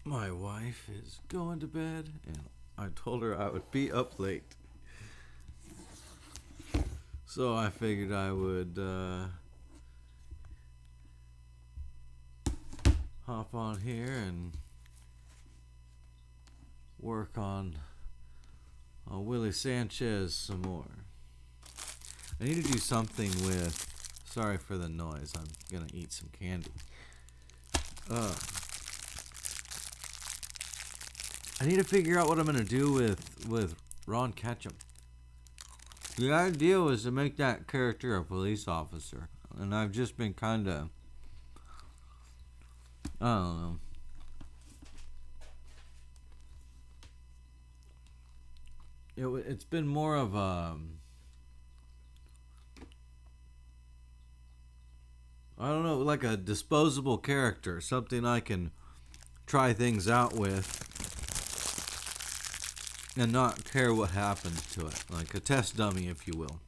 My wife is going to bed, and I told her I would be up late. So I figured I would hop on here and work on Willie Sanchez some more. I need to do something with. Sorry for the noise. I'm gonna eat some candy. Uh, I need to figure out what I'm gonna do with Ron Ketchum. The idea was to make that character a police officer, and I've just been kind of, I don't know. It's been more of a, I don't know, like a disposable character, something I can try things out with and not care what happens to it, like a test dummy, if you will.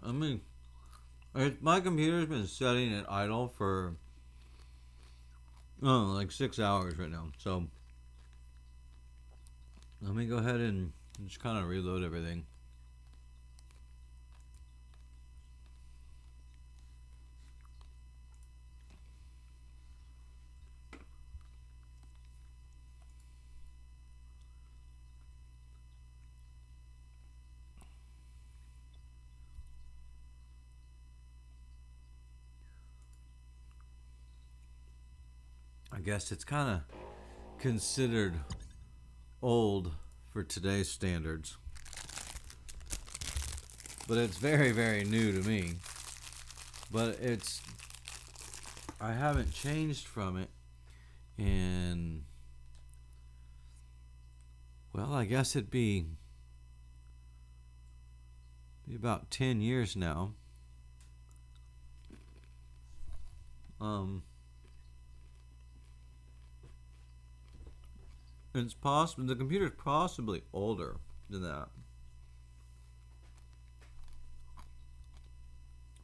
I mean, my computer's been setting it idle for like 6 hours right now. So let me go ahead and just kind of reload everything. I guess it's kind of considered old for today's standards, but it's very, very new to me. But I haven't changed from it in, well, I guess it'd be about 10 years now. Um, it's possible the computer's possibly older than that,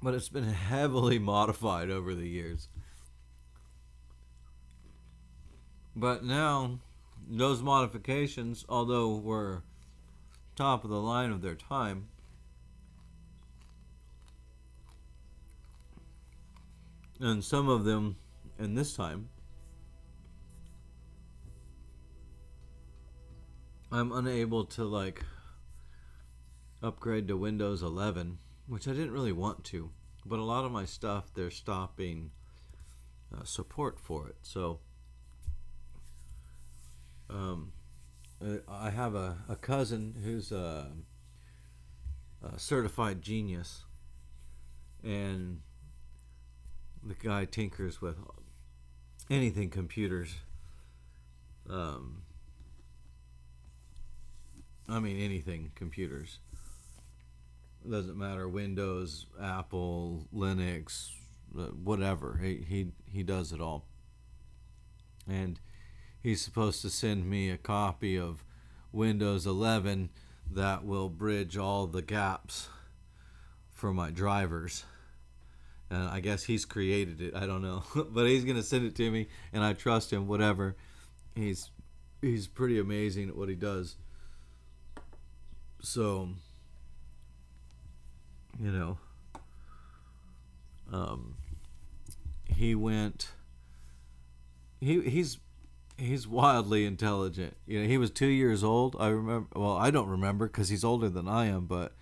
but it's been heavily modified over the years. But now, those modifications, although were top of the line of their time, and some of them in this time, I'm unable to like upgrade to Windows 11, which I didn't really want to, but a lot of my stuff they're stopping support for it. So I have a cousin who's a certified genius, and the guy tinkers with anything computers. Um, I mean, anything computers. It doesn't matter, Windows, Apple, Linux, whatever. He does it all. And he's supposed to send me a copy of Windows 11 that will bridge all the gaps for my drivers. And I guess he's created it. I don't know, but he's gonna send it to me, and I trust him. Whatever. He's pretty amazing at what he does. So, you know, um, he went. He's wildly intelligent. You know, he was 2 years old. I remember. Well, I don't remember because he's older than I am, but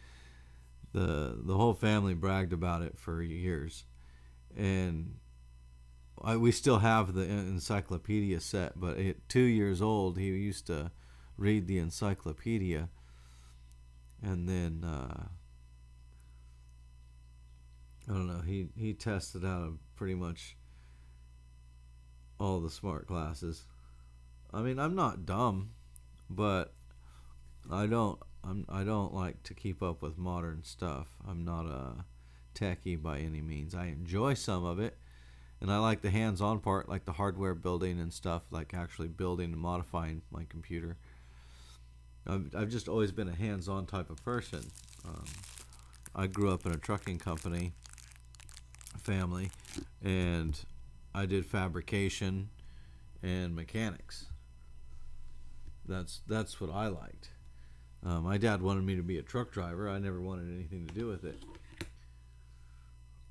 the whole family bragged about it for years, and we still have the encyclopedia set. But at 2 years old, he used to read the encyclopedia, and then I don't know. He tested out of pretty much all the smart classes. I mean, I'm not dumb, but I don't like to keep up with modern stuff. I'm not a techie by any means. I enjoy some of it, And I like the hands-on part, like the hardware building and stuff, like actually building and modifying my computer. I've just always been a hands-on type of person. Um, I grew up in a trucking company family, and I did fabrication and mechanics. That's what I liked. My dad wanted me to be a truck driver. I never wanted anything to do with it,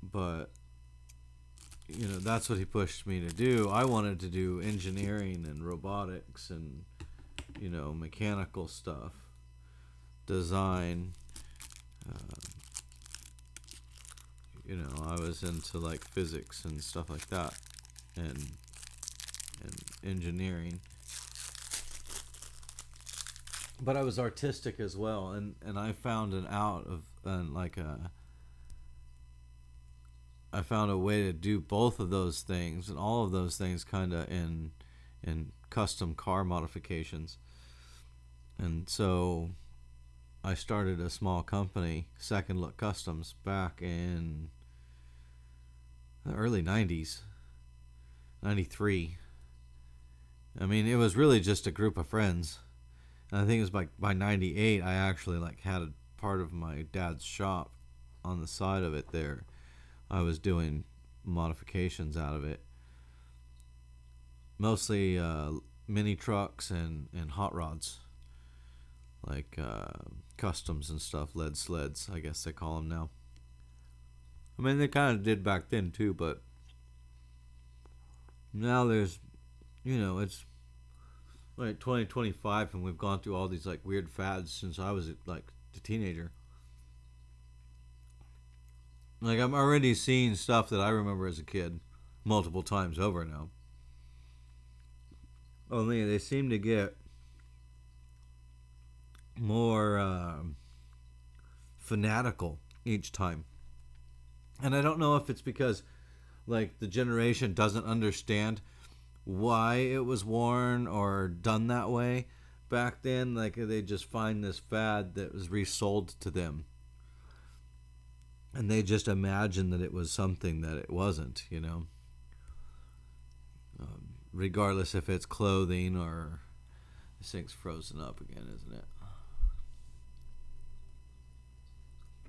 but that's what he pushed me to do. I wanted to do engineering and robotics and mechanical stuff, design. Uh, I was into like physics and stuff like that, and engineering. But I was artistic as well, and I found I found a way to do both of those things and all of those things kind of in custom car modifications. And so I started a small company, Second Look Customs, back in the early 90s, 93. I mean, it was really just a group of friends. And I think it was by 98, I actually had a part of my dad's shop on the side of it there. I was doing modifications out of it. Mostly mini trucks and hot rods. Like customs and stuff, lead sleds, I guess they call them now. I mean, they kind of did back then too, but now there's, it's like 2025, and we've gone through all these like weird fads since I was like a teenager. Like, I'm already seeing stuff that I remember as a kid multiple times over now. Only they seem to get more fanatical each time. And I don't know if it's because like the generation doesn't understand why it was worn or done that way back then. Like, they just find this fad that was resold to them, and they just imagine that it was something that it wasn't, regardless if it's clothing or... This thing's frozen up again, isn't it?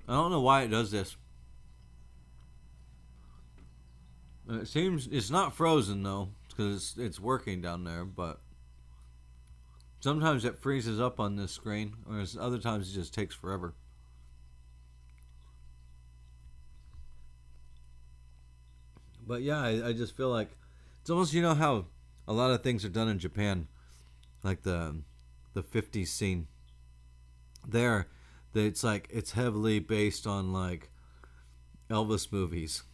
I don't know why it does this. It seems it's not frozen though, because it's working down there. But sometimes it freezes up on this screen, whereas other times it just takes forever. But yeah, I just feel like it's almost, how a lot of things are done in Japan, like the 50s scene. There, it's like it's heavily based on like Elvis movies,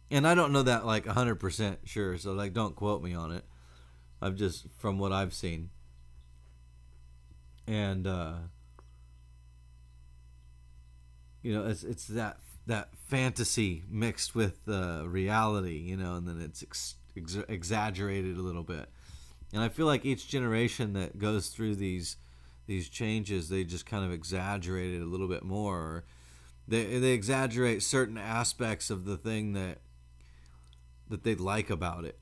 And I don't know that like 100% sure, so like don't quote me on it. I've just from what I've seen. And it's that fantasy mixed with reality, and then it's exaggerated a little bit. And I feel like each generation that goes through these changes, they just kind of exaggerate it a little bit more. Or they exaggerate certain aspects of the thing that they like about it,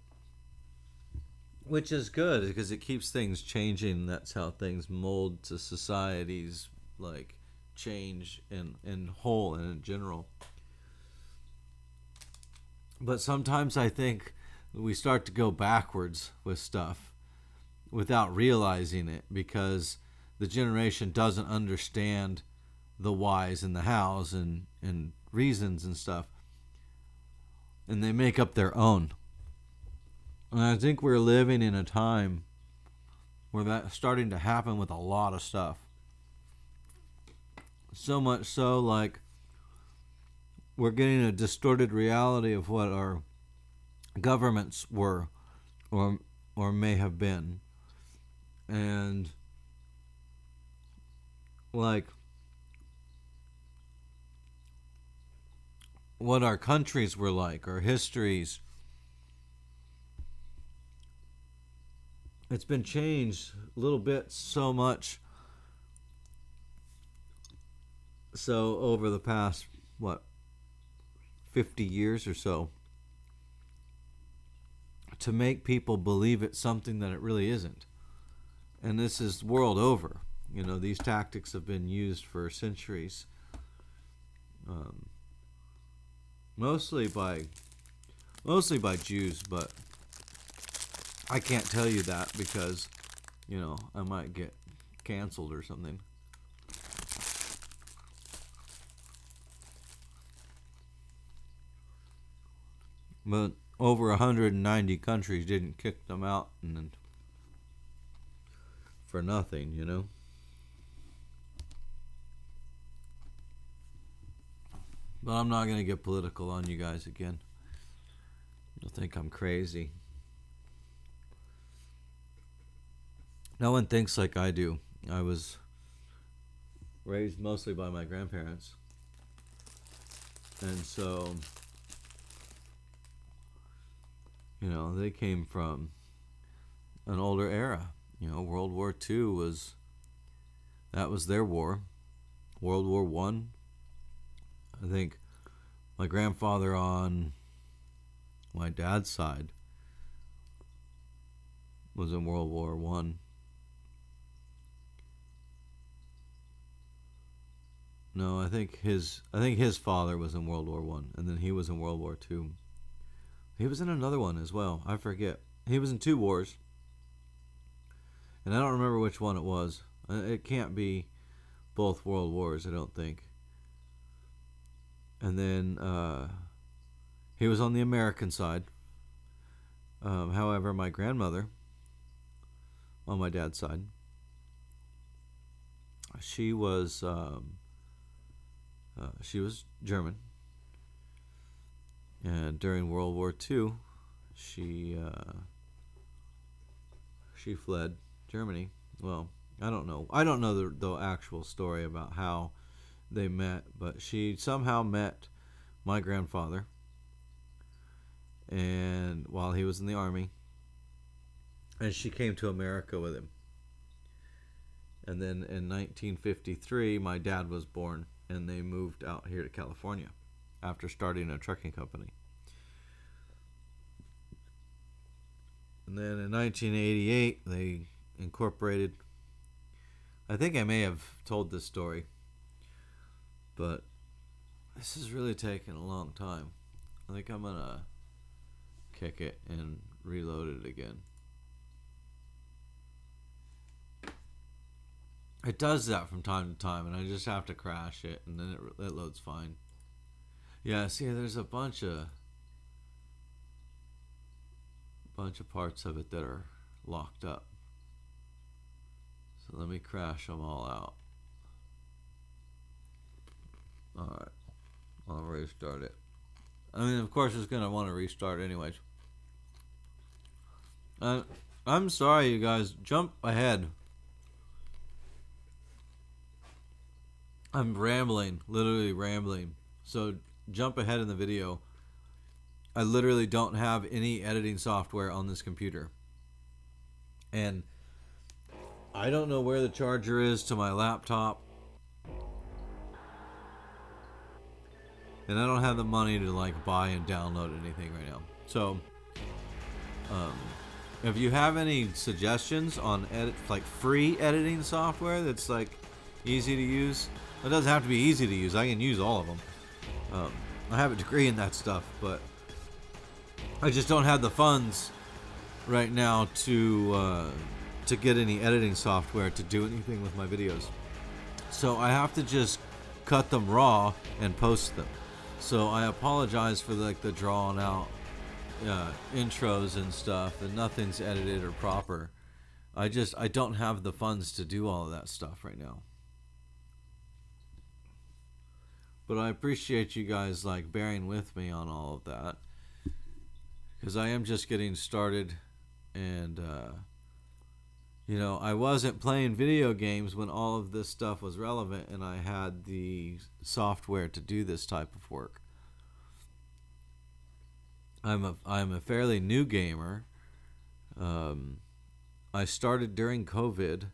which is good because it keeps things changing. That's how things mold to society's like change in whole and in general. But sometimes I think we start to go backwards with stuff without realizing it, because the generation doesn't understand the whys and the hows and reasons and stuff, and they make up their own. And I think we're living in a time where that's starting to happen with a lot of stuff. So much so, like, we're getting a distorted reality of what our governments were or may have been. And like what our countries were like, our histories. It's been changed a little bit, so much so over the past 50 years or so. to make people believe it's something that it really isn't. And this is world over. You know, these tactics have been used for centuries, um, mostly by Jews, but I can't tell you that because, you know, I might get canceled or something. But over 190 countries didn't kick them out and for nothing, you know. But I'm not going to get political on you guys again. You'll think I'm crazy. No one thinks like I do. I was raised mostly by my grandparents. And so, you know, they came from an older era. You know, World War II that was their war. World War One, I think my grandfather on my dad's side was in World War One. No, I think his father was in World War One, and then he was in World War Two. He was in another one as well. I forget. He was in two wars, and I don't remember which one it was. It can't be both world wars, I don't think. And then he was on the American side. However, my grandmother, on my dad's side, she was German, and during World War II, she fled Germany. Well, I don't know. I don't know the actual story about how they met, but she somehow met my grandfather, and while he was in the army, and she came to America with him. And then in 1953, my dad was born, and they moved out here to California after starting a trucking company. And then in 1988, they incorporated. I think I may have told this story, but this is really taking a long time. I think I'm gonna kick it and reload it again. It does that from time to time, and I just have to crash it, and then it loads fine. Yeah, see, there's a bunch of parts of it that are locked up. So let me crash them all out. Alright, I'll restart it. I mean, of course, it's going to want to restart anyways. I'm sorry, you guys. Jump ahead. I'm rambling, literally rambling. So jump ahead in the video. I literally don't have any editing software on this computer. And I don't know where the charger is to my laptop. And I don't have the money to like buy and download anything right now. So if you have any suggestions on free editing software that's like easy to use, it doesn't have to be easy to use. I can use all of them. I have a degree in that stuff, but I just don't have the funds right now to get any editing software to do anything with my videos. So I have to just cut them raw and post them. So I apologize for the drawn out intros and stuff, and nothing's edited or proper. I don't have the funds to do all of that stuff right now. But I appreciate you guys bearing with me on all of that, because I am just getting started, and I wasn't playing video games when all of this stuff was relevant, and I had the software to do this type of work. I'm a fairly new gamer. I started during COVID,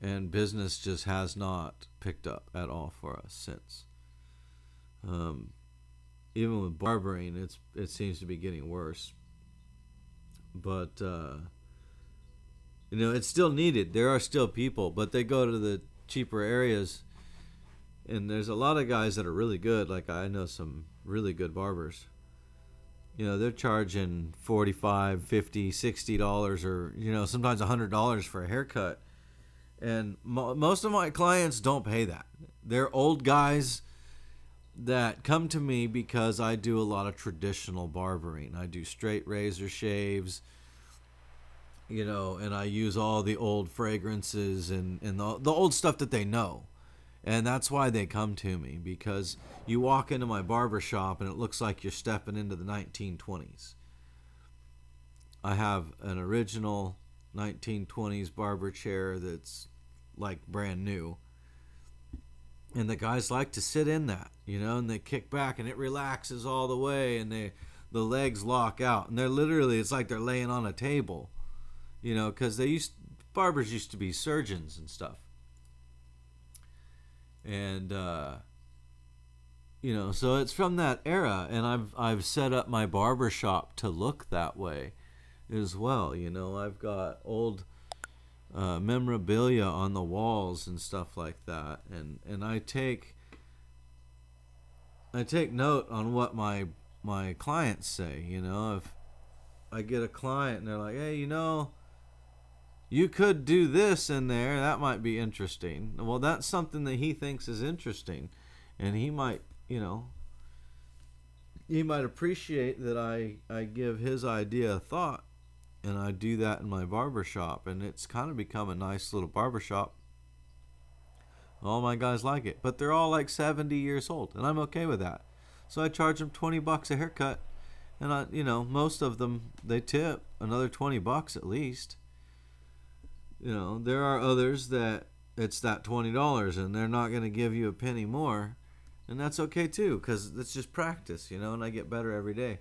and business just has not picked up at all for us since. Even with barbering, it seems to be getting worse. But it's still needed. There are still people, but they go to the cheaper areas, and there's a lot of guys that are really good. Like, I know some really good barbers. They're charging $45, $50, $60, or sometimes $100 for a haircut. And most of my clients don't pay that. They're old guys that come to me because I do a lot of traditional barbering. I do straight razor shaves, and I use all the old fragrances and the old stuff that they know. And that's why they come to me, because you walk into my barber shop and it looks like you're stepping into the 1920s. I have an original 1920s barber chair that's like brand new. And the guys like to sit in that, and they kick back and it relaxes all the way, and the legs lock out. And it's like they're laying on a table, because barbers used to be surgeons and stuff. And so it's from that era, and I've set up my barber shop to look that way as well. I've got old memorabilia on the walls and stuff like that, and I take note on what my clients say. If I get a client and they're like, hey, you could do this in there, that might be interesting. Well, that's something that he thinks is interesting, and he might appreciate that I give his idea a thought, and I do that in my barber shop, and it's kind of become a nice little barber shop. All my guys like it, but they're all like 70 years old, and I'm okay with that. So I charge them $20 a haircut, and most of them, they tip another $20 at least. There are others that it's that $20 and they're not going to give you a penny more, and that's okay too, because it's just practice, and I get better every day.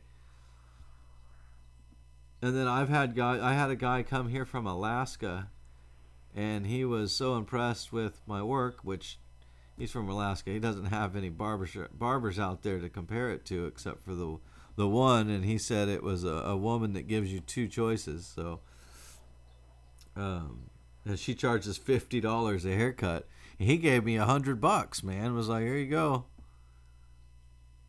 And then I had a guy come here from Alaska, and he was so impressed with my work, which he's from Alaska. He doesn't have any barbers out there to compare it to, except for the one, and he said it was a woman that gives you two choices. So and she charges $50 a haircut. He gave me $100, man. Was like, here you go.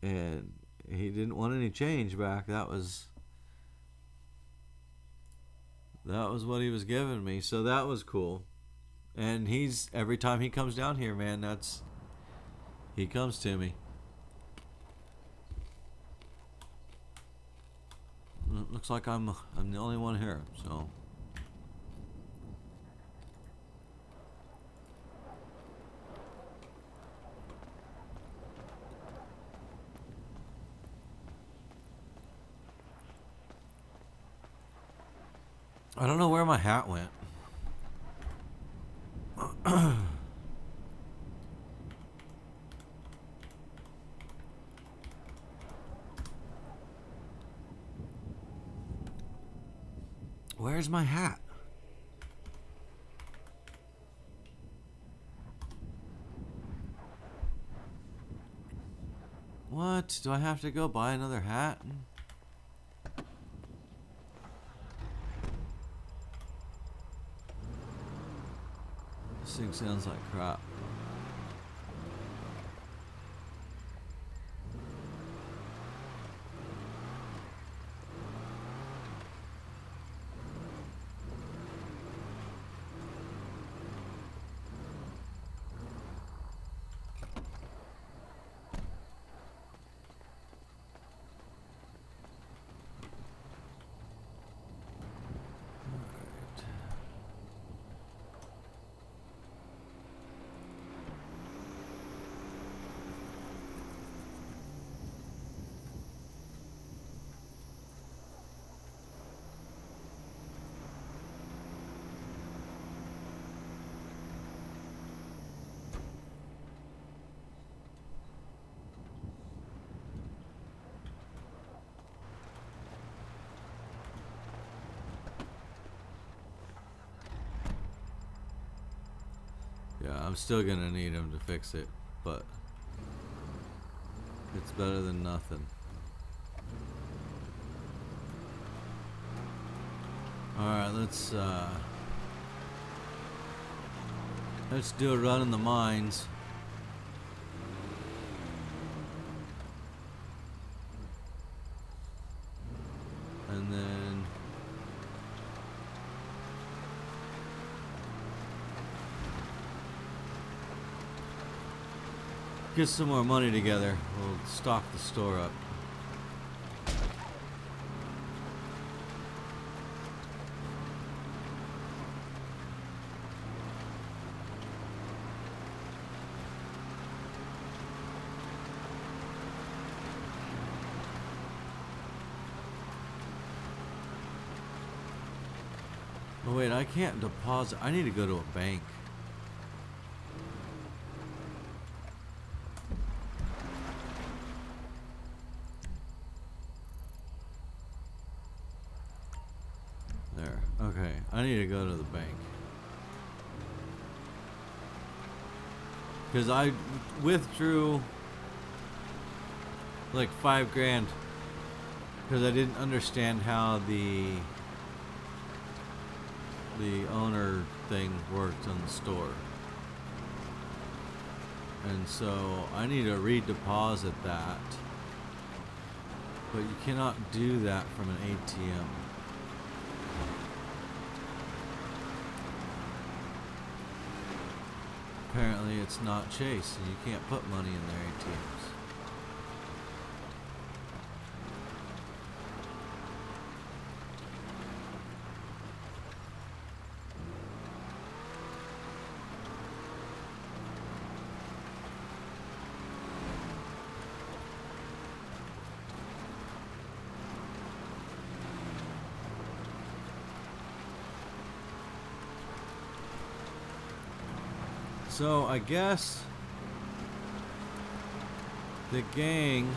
And he didn't want any change back. That was what he was giving me. So that was cool. And every time he comes down here, man, he comes to me. It looks like I'm the only one here, so. I don't know where my hat went. Where's my hat? What? Do I have to go buy another hat? This thing sounds like crap. Yeah, I'm still gonna need him to fix it, but it's better than nothing. Alright, let's do a run in the mines. And then get some more money together. We'll stock the store up. Oh wait, I can't deposit. I need to go to a bank. There. Okay, I need to go to the bank. Because I withdrew like $5,000 because I didn't understand how the owner thing worked on the store. And so I need to redeposit that. But you cannot do that from an ATM. Apparently it's not Chase, and you can't put money in their ATMs. So I guess the gang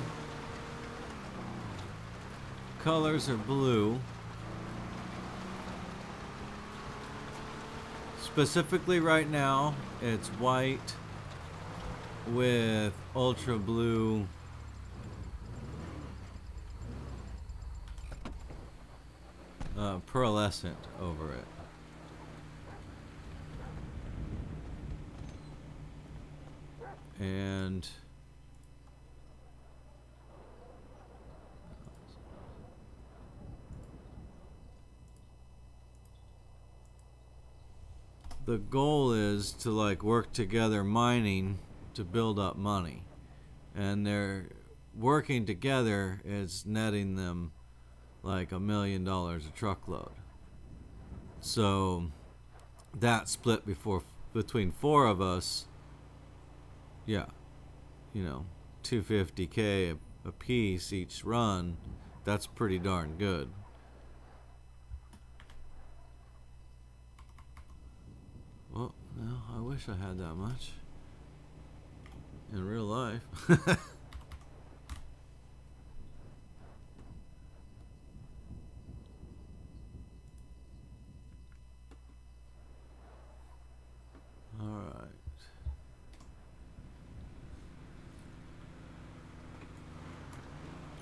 colors are blue. Specifically right now, it's white with ultra blue pearlescent over it. And the goal is to like work together mining to build up money, and they're working together is netting them like $1 million a truckload. So that split between 4 of us. Yeah, you know, $250K a piece each run. That's pretty darn good. Well, no, I wish I had that much in real life. All right.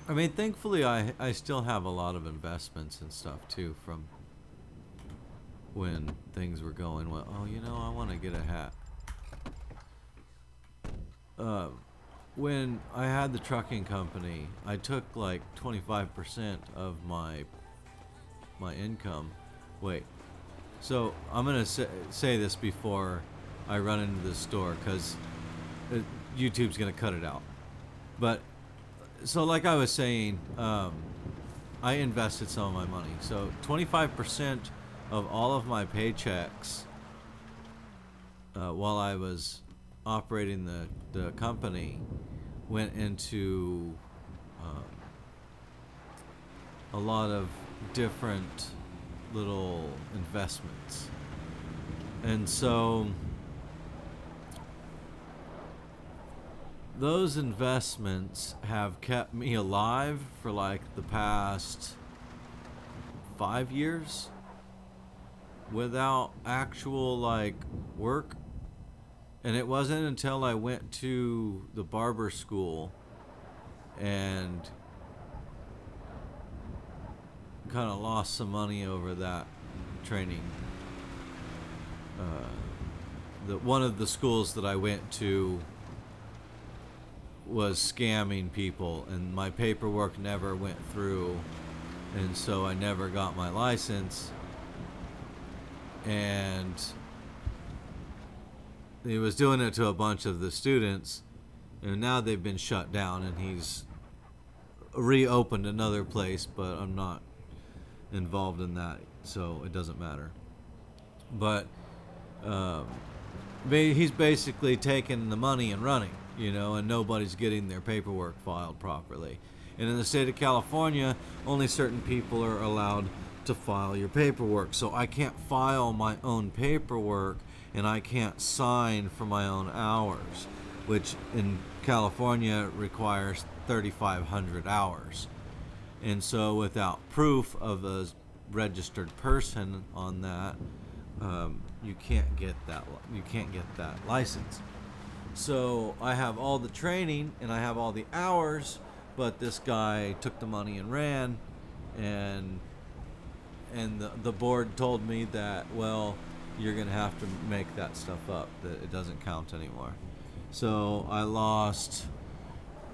I mean, thankfully, I still have a lot of investments and stuff too from when things were going well. Oh, you know, I want to get a hat. When I had the trucking company, I took like 25% of my income. Wait, so I'm gonna say this before I run into the store because YouTube's gonna cut it out. But so like I was saying, I invested some of my money. So 25% of all of my paychecks while I was operating the company went into a lot of different little investments. And so those investments have kept me alive for like the past 5 years without actual like work. And it wasn't until I went to the barber school and kind of lost some money over that training. One of the schools that I went to was scamming people, and my paperwork never went through, and so I never got my license. And he was doing it to a bunch of the students, and now they've been shut down, and he's reopened another place, but I'm not involved in that, so it doesn't matter. But he's basically taking the money and running, and nobody's getting their paperwork filed properly. And in the state of California, only certain people are allowed to file your paperwork. So I can't file my own paperwork, and I can't sign for my own hours, which in California requires 3,500 hours. And so without proof of a registered person on that, you can't get that license. So I have all the training and I have all the hours, but this guy took the money and ran, and the board told me that, well, you're gonna have to make that stuff up, that it doesn't count anymore. So I lost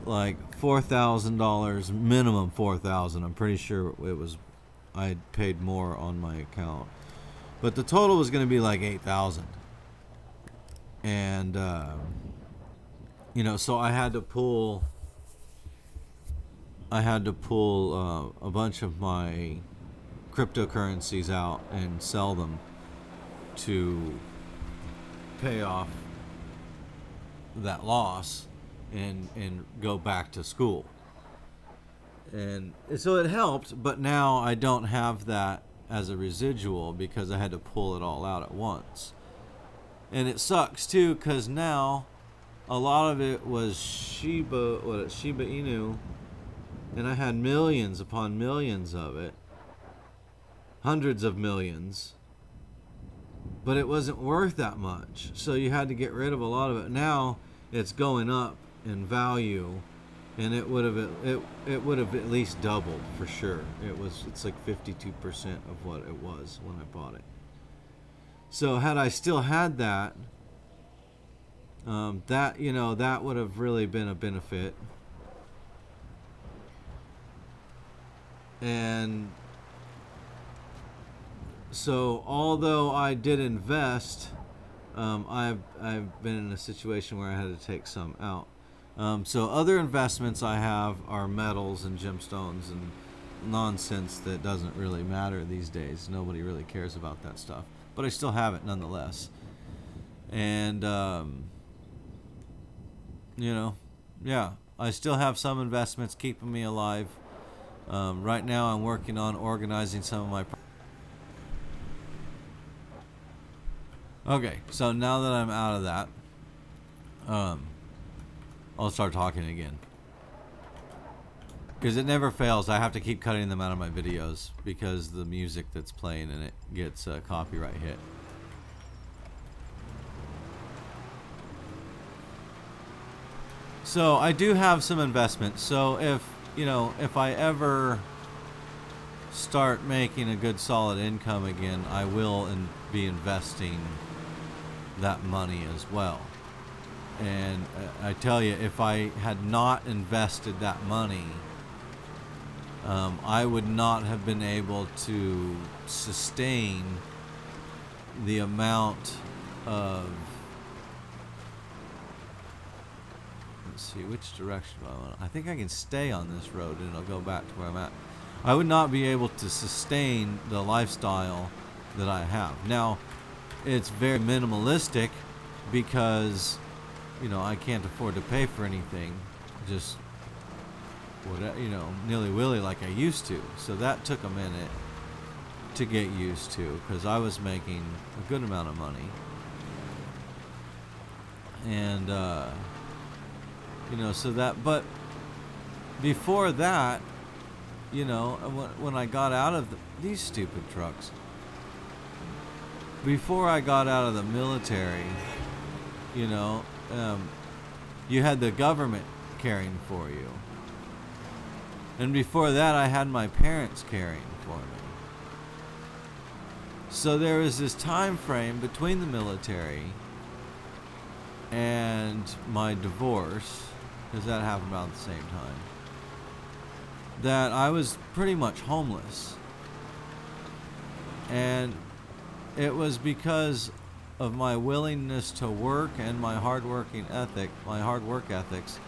like $4,000, minimum $4,000. I'm pretty sure it was, I paid more on my account, but the total was going to be like $8,000. And so I had to pull a bunch of my cryptocurrencies out and sell them to pay off that loss and go back to school. And so it helped, but now I don't have that as a residual because I had to pull it all out at once. And it sucks too, because now a lot of it was Shiba Inu, and I had millions upon millions of it, hundreds of millions, but it wasn't worth that much, so you had to get rid of a lot of it. Now it's going up in value, and it would have at least doubled for sure. It's like 52% of what it was when I bought it. So had I still had that, that would have really been a benefit. And so although I did invest, I've been in a situation where I had to take some out. So other investments I have are metals and gemstones and nonsense that doesn't really matter these days. Nobody really cares about that stuff, but I still have it nonetheless. And yeah, I still have some investments keeping me alive. Right now I'm working on organizing some of my Okay, so now that I'm out of that, I'll start talking again. Because it never fails. I have to keep cutting them out of my videos because the music that's playing in it gets a copyright hit. So I do have some investments. So if I ever start making a good solid income again, I will be investing that money as well. And I tell you, if I had not invested that money, I would not have been able to sustain the amount of, let's see, which direction do I want? I think I can stay on this road and it'll go back to where I'm at. I would not be able to sustain the lifestyle that I have. Now, it's very minimalistic because I can't afford to pay for anything, just nilly-willy like I used to. So that took a minute to get used to because I was making a good amount of money. And, so that, but before that, when I got out of these stupid trucks, before I got out of the military, you had the government caring for you. And before that, I had my parents caring for me. So there was this time frame between the military and my divorce, because that happened about the same time, that I was pretty much homeless. And it was because of my willingness to work and my hard work ethics.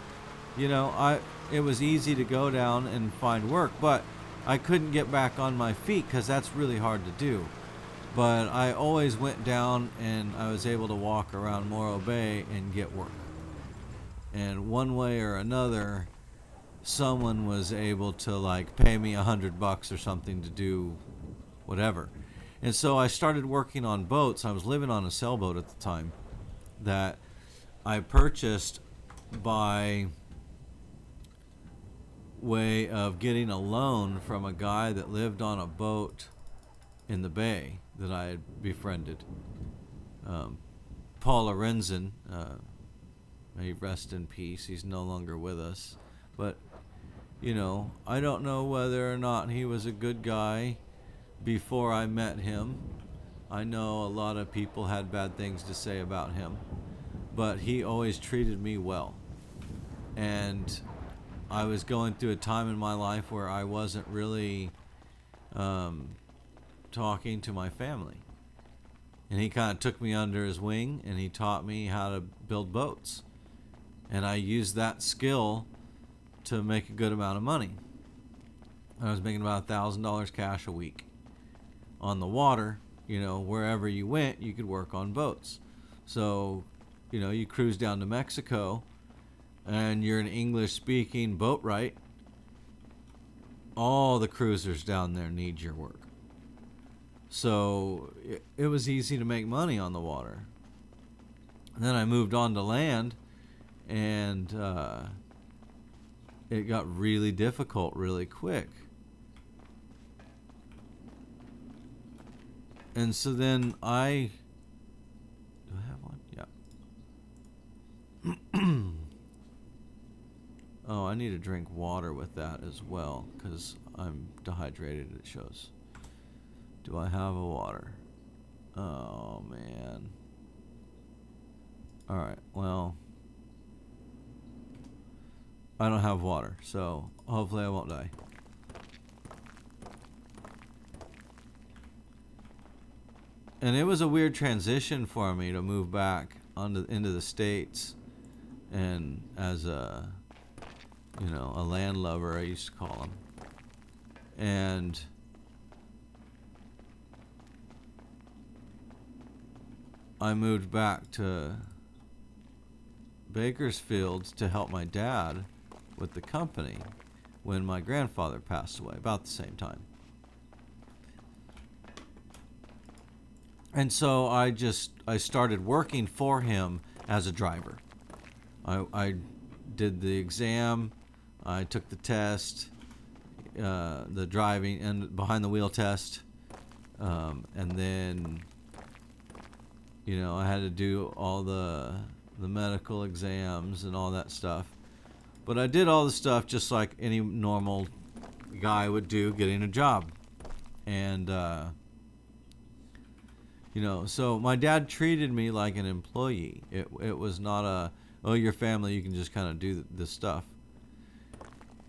It was easy to go down and find work, but I couldn't get back on my feet because that's really hard to do. But I always went down and I was able to walk around Morro Bay and get work. And one way or another, someone was able to pay me $100 or something to do whatever. And so I started working on boats. I was living on a sailboat at the time that I purchased by way of getting a loan from a guy that lived on a boat in the bay that I had befriended. Paul Lorenzen, may he rest in peace. He's no longer with us. But, I don't know whether or not he was a good guy before I met him. I know a lot of people had bad things to say about him, but he always treated me well. And I was going through a time in my life where I wasn't really talking to my family. And he kind of took me under his wing and he taught me how to build boats. And I used that skill to make a good amount of money. I was making about $1,000 cash a week. On the water, wherever you went, you could work on boats. So, you cruise down to Mexico and you're an English-speaking boatwright. All the cruisers down there need your work. So it was easy to make money on the water. And then I moved on to land, and it got really difficult really quick. And so then do I have one? Yeah. Oh, I need to drink water with that as well, because I'm dehydrated, it shows. Do I have a water? Oh, man. Alright, well, I don't have water, so hopefully I won't die. And it was a weird transition for me to move back into the States, and as a landlubber, I used to call him. And I moved back to Bakersfield to help my dad with the company when my grandfather passed away, about the same time. And so I started working for him as a driver. I did the exam, I took the test, the driving and behind the wheel test, and then I had to do all the medical exams and all that stuff. But I did all the stuff just like any normal guy would do getting a job. And so my dad treated me like an employee. It was not you're family, you can just kind of do this stuff.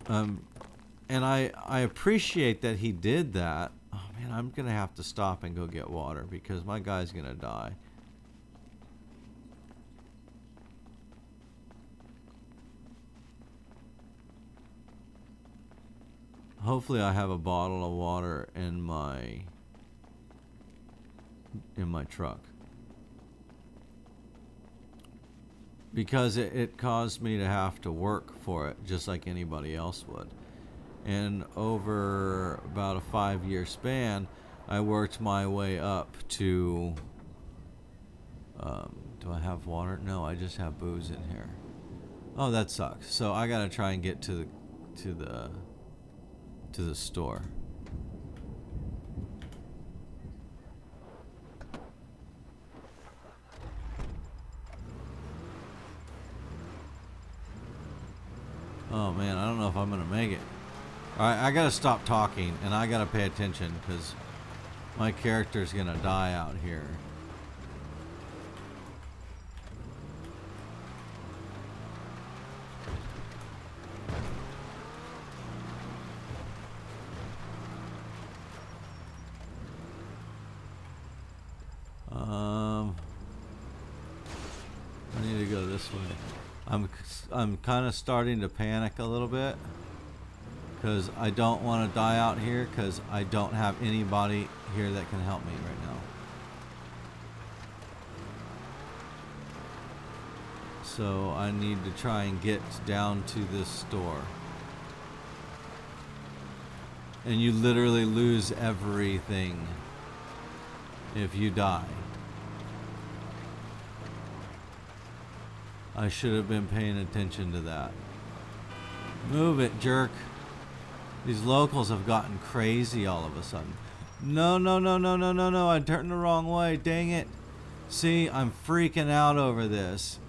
And I appreciate that he did that. Oh man, I'm gonna have to stop and go get water because my guy's gonna die. Hopefully I have a bottle of water in my truck. Because it caused me to have to work for it just like anybody else would. And over about a 5-year span, I worked my way up to... do I have water? No, I just have booze in here. Oh, that sucks. So I gotta try and get to the store. Oh man, I don't know if I'm gonna make it. Alright, I gotta stop talking and I gotta pay attention because my character's gonna die out here. I need to go this way. I'm kind of starting to panic a little bit because I don't want to die out here because I don't have anybody here that can help me right now. So I need to try and get down to this store. And you literally lose everything if you die. I should have been paying attention to that. Move it, jerk. These locals have gotten crazy all of a sudden. No, no, no, no, no, no, no. I turned the wrong way. Dang it. See, I'm freaking out over this.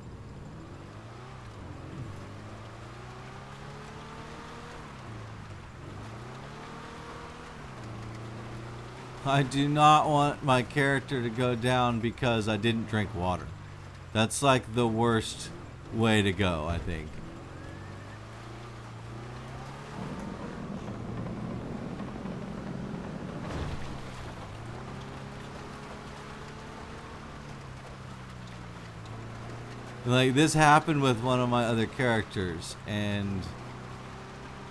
I do not want my character to go down because I didn't drink water. That's like the worst way to go, I think. Like, this happened with one of my other characters, and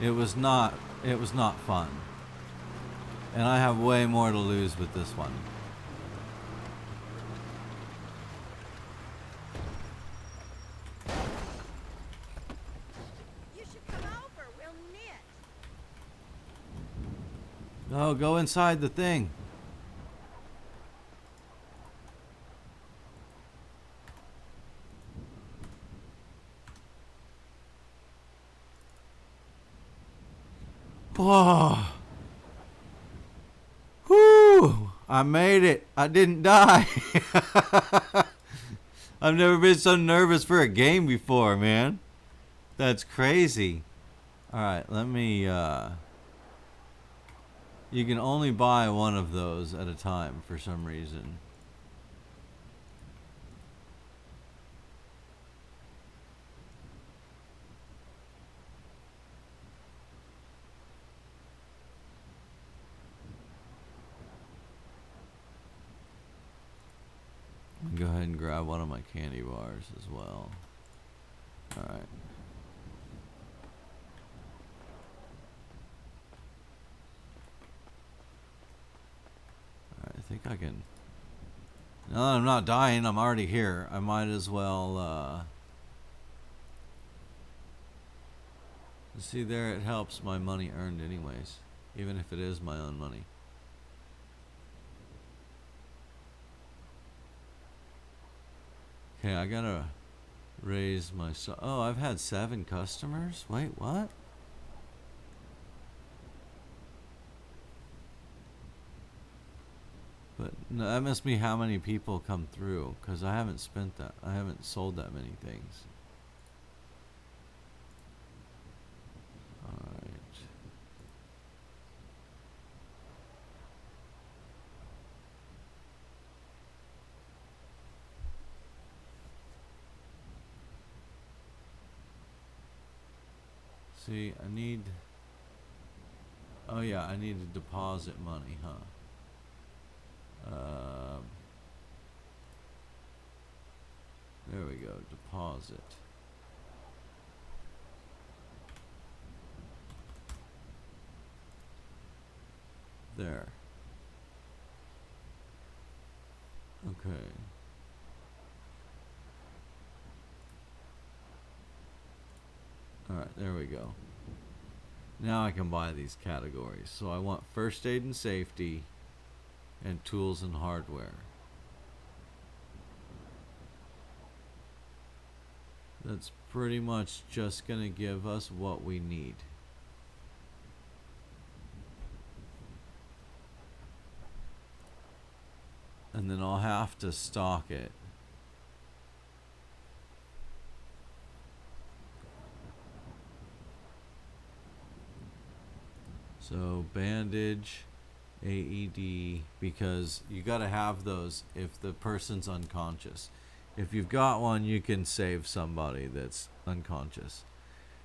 it was not fun. And I have way more to lose with this one. You should come over. We'll knit. No, go inside the thing. Whoa. Whew. I made it. I didn't die. I've never been so nervous for a game before, man. That's crazy. Alright, let me, you can only buy one of those at a time for some reason. Go ahead and grab one of my candy bars as well. Alright. I think I can. Now that I'm not dying, I'm already here. I might as well, see there, it helps my money earned anyways. Even if it is my own money. Okay, I gotta raise my... Oh, I've had 7 customers? Wait, what? But no, that must be how many people come through, because I haven't spent that. I haven't sold that many things. Alright. See, I need... Oh yeah, I need to deposit money, huh? There we go, deposit. There. Okay. Alright, there we go. Now I can buy these categories. So I want first aid and safety and tools and hardware. That's pretty much just going to give us what we need. And then I'll have to stock it. So bandage, AED, because you got to have those if the person's unconscious. If you've got one, you can save somebody that's unconscious.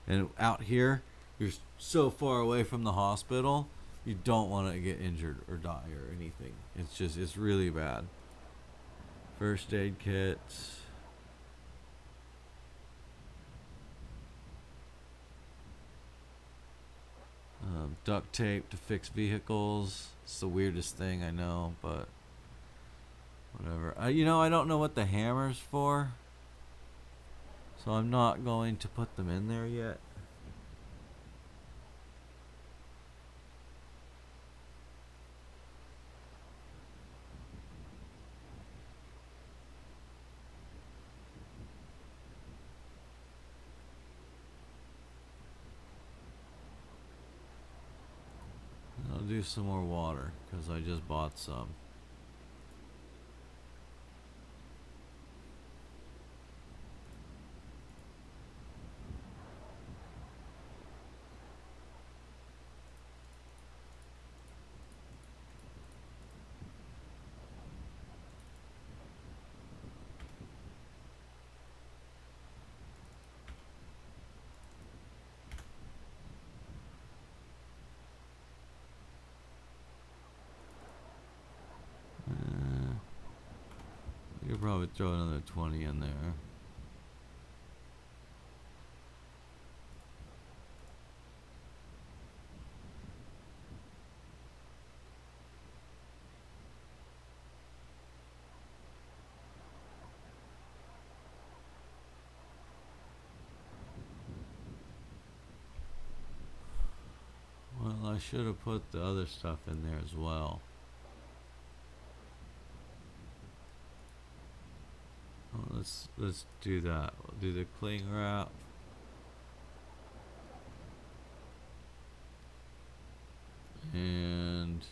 And out here, you're so far away from the hospital, you don't want to get injured or die or anything. It's really bad. First aid kits. Duct tape to fix vehicles. It's the weirdest thing, I know, but whatever. I don't know what the hammer's for, so I'm not going to put them in there yet. I'll do some more water because I just bought some. You could probably throw another 20 in there. Well, I should have put the other stuff in there as well. Oh, let's do that. We'll do the cling wrap. And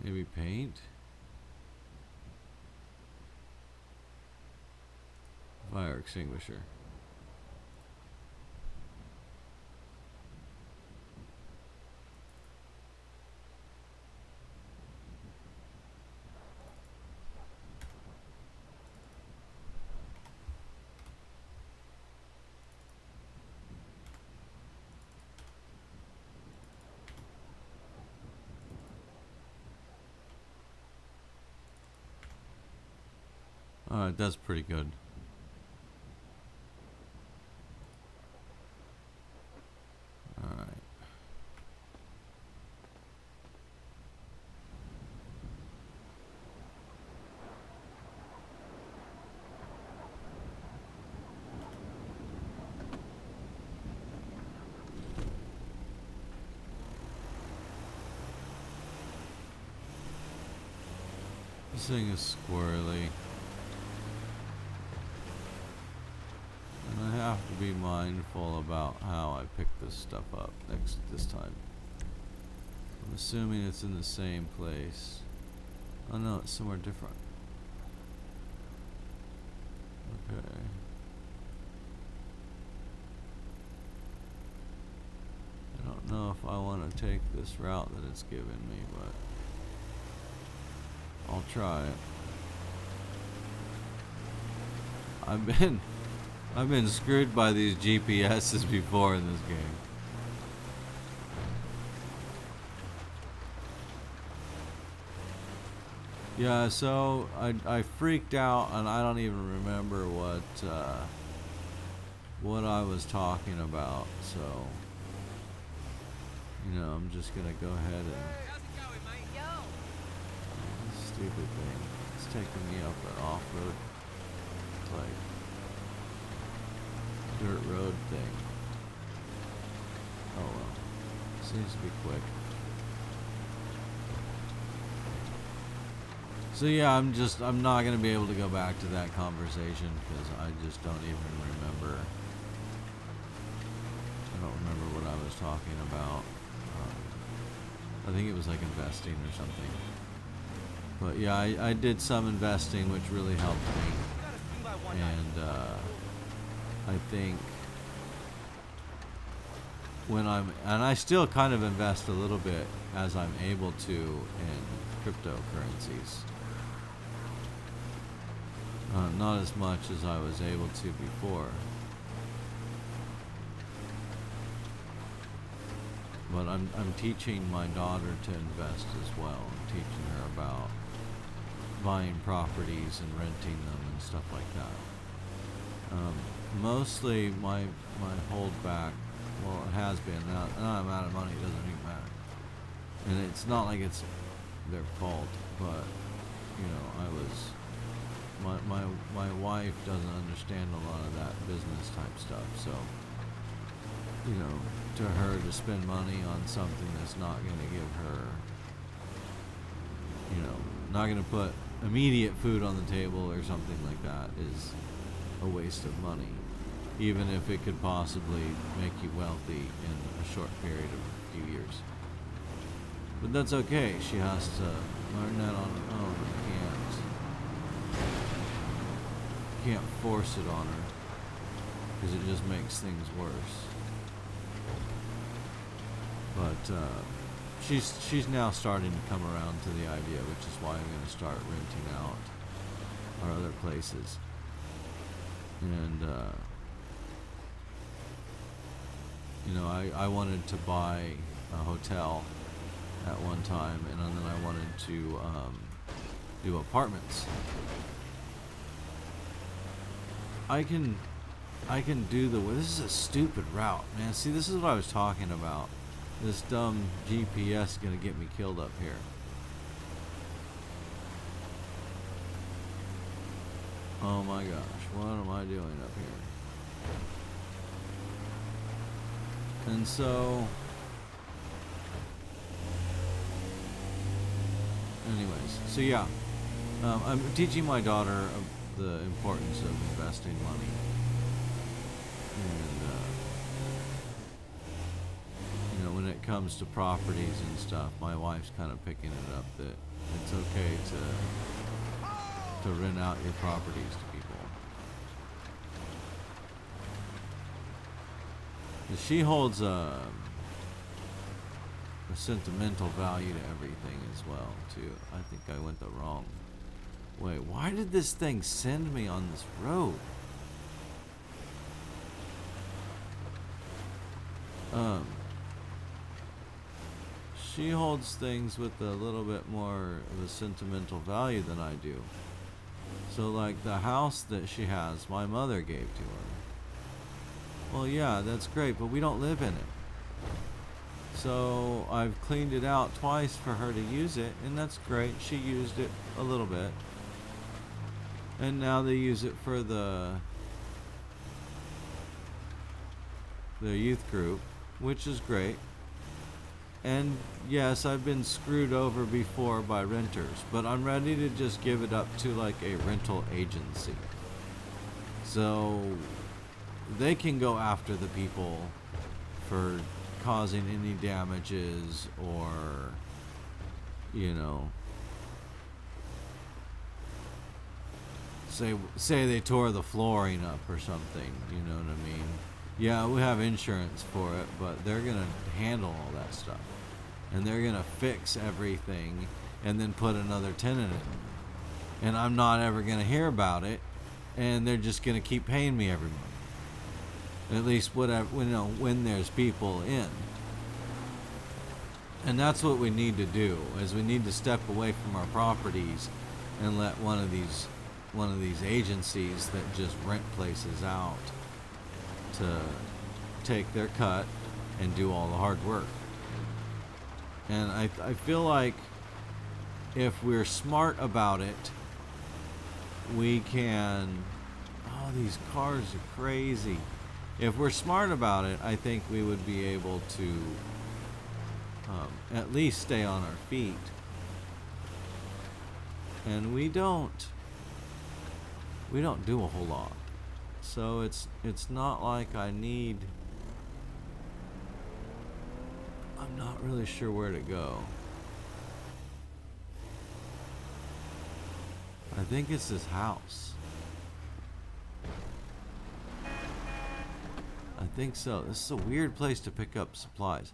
maybe paint. Fire extinguisher. Alright, that's pretty good. Alright. This thing is squirrely. And I have to be mindful about how I pick this stuff up this time. I'm assuming it's in the same place. Oh no, it's somewhere different. Okay. I don't know if I want to take this route that it's given me, but I'll try it. I've been screwed by these GPSs before in this game. Yeah, so I freaked out and I don't even remember what I was talking about, so I'm just gonna go ahead and How's it going, mate? Yo! this stupid thing. It's taking me up an off-road like dirt road thing. Oh well. Seems to be quick. So yeah, I'm not gonna be able to go back to that conversation because I just don't even remember. I don't remember what I was talking about. I think it was like investing or something. But yeah, I did some investing, which really helped me. And I think and I still kind of invest a little bit as I'm able to in cryptocurrencies. Not as much as I was able to before. But I'm teaching my daughter to invest as well. I'm teaching her about buying properties and renting them and stuff like that. Mostly my holdback, well, it has been. Now I'm out of money, it doesn't even matter. And it's not like it's their fault, but, you know, my wife doesn't understand a lot of that business type stuff, so, you know, to her to spend money on something that's not going to give her, you know, not going to put immediate food on the table or something like that is a waste of money, even if it could possibly make you wealthy in a short period of a few years. But that's okay. She has to learn that on her own. You can't force it on her, because it just makes things worse. But she's now starting to come around to the idea, which is why I'm going to start renting out our other places. And you know, I wanted to buy a hotel at one time, and then I wanted to do apartments. I can do this is a stupid route, man. See, this is what I was talking about. This dumb GPS is gonna get me killed up here. Oh my gosh, what am I doing up here? And so, anyways, so yeah, I'm teaching my daughter the importance of investing money, and you know, when it comes to properties and stuff, my wife's kind of picking it up that it's okay to rent out your properties to people. She holds a sentimental value to everything as well, too. I think I went the wrong way. Why did this thing send me on this road? She holds things with a little bit more of a sentimental value than I do. So like the house that she has, my mother gave to her. Well, yeah, that's great, but we don't live in it. So I've cleaned it out twice for her to use it, and that's great. She used it a little bit. And now they use it for the youth group, which is great. And yes, I've been screwed over before by renters, but I'm ready to just give it up to like a rental agency. So they can go after the people for causing any damages, or, you know, say they tore the flooring up or something, you know what I mean? Yeah, we have insurance for it, but they're gonna handle all that stuff, and they're gonna fix everything and then put another tenant in, and I'm not ever gonna hear about it, and they're just gonna keep paying me every month. At least whatever, you know, when there's people in. And that's what we need to do, is we need to step away from our properties and let one of these agencies that just rent places out to take their cut and do all the hard work. And I feel like if we're smart about it, we can... Oh, these cars are crazy. If we're smart about it, I think we would be able to at least stay on our feet. And we don't do a whole lot. So it's not like I'm not really sure where to go. I think it's this house. I think so. This is a weird place to pick up supplies.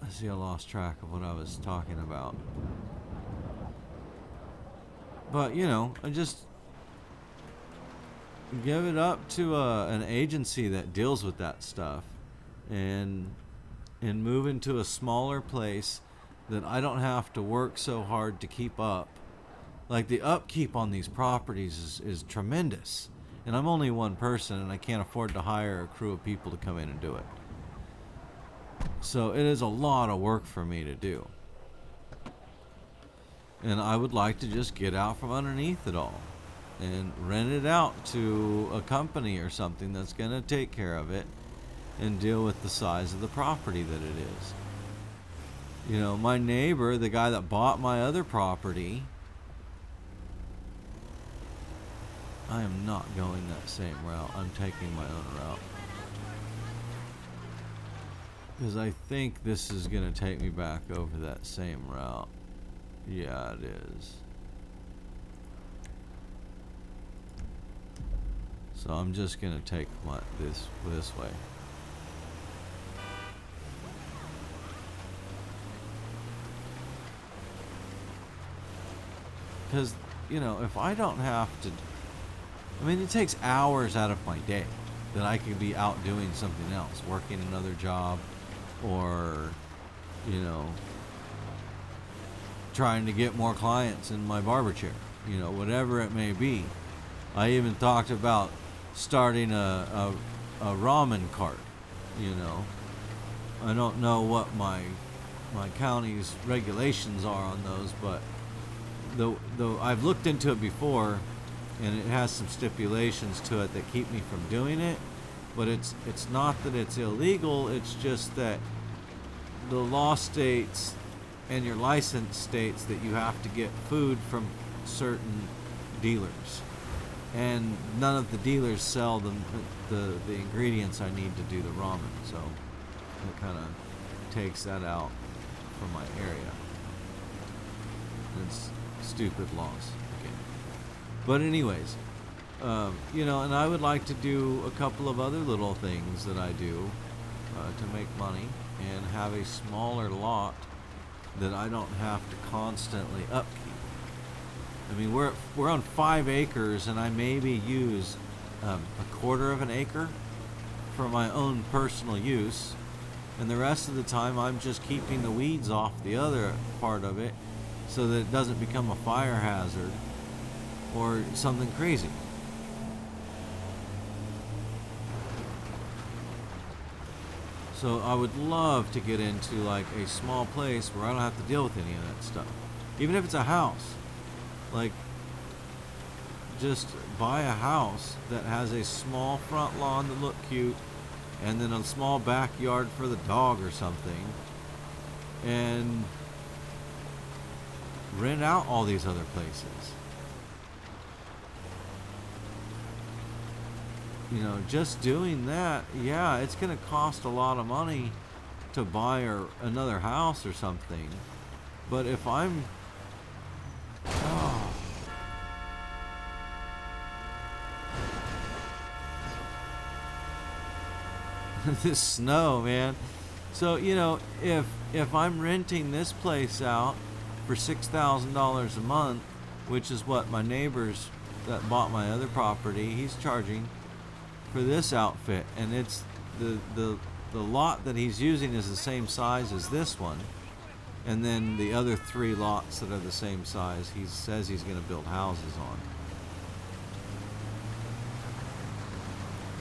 I see I lost track of what I was talking about. But, you know, I just give it up to an agency that deals with that stuff and move into a smaller place that I don't have to work so hard to keep up. Like, the upkeep on these properties is tremendous. And I'm only one person, and I can't afford to hire a crew of people to come in and do it. So it is a lot of work for me to do. And I would like to just get out from underneath it all and rent it out to a company or something that's going to take care of it and deal with the size of the property that it is. You know, my neighbor, the guy that bought my other property, I am not going that same route. I'm taking my own route. Because I think this is going to take me back over that same route. Yeah, it is. So I'm just going to take this way. Because, you know, if I don't have to... I mean, it takes hours out of my day that I could be out doing something else, working another job, or, you know, trying to get more clients in my barber chair, you know, whatever it may be. I even talked about starting a ramen cart, you know. I don't know what my county's regulations are on those, but though I've looked into it before, and it has some stipulations to it that keep me from doing it. But it's not that it's illegal, it's just that the law states and your license states that you have to get food from certain dealers. And none of the dealers sell the ingredients I need to do the ramen, so it kind of takes that out from my area. It's stupid laws. But anyways, you know, and I would like to do a couple of other little things that I do to make money and have a smaller lot that I don't have to constantly upkeep. I mean, we're on 5 acres, and I maybe use a quarter of an acre for my own personal use, and the rest of the time I'm just keeping the weeds off the other part of it so that it doesn't become a fire hazard or something crazy. So I would love to get into like a small place where I don't have to deal with any of that stuff. Even if it's a house. Like, just buy a house that has a small front lawn that look cute, and then a small backyard for the dog or something, and rent out all these other places. You know, just doing that, yeah, it's going to cost a lot of money to buy another house or something. But if I'm... Oh. This snow, man. So, you know, if I'm renting this place out for $6,000 a month, which is what my neighbors that bought my other property, he's charging for this outfit, and it's the lot that he's using is the same size as this one, and then the other 3 lots that are the same size he says he's going to build houses on.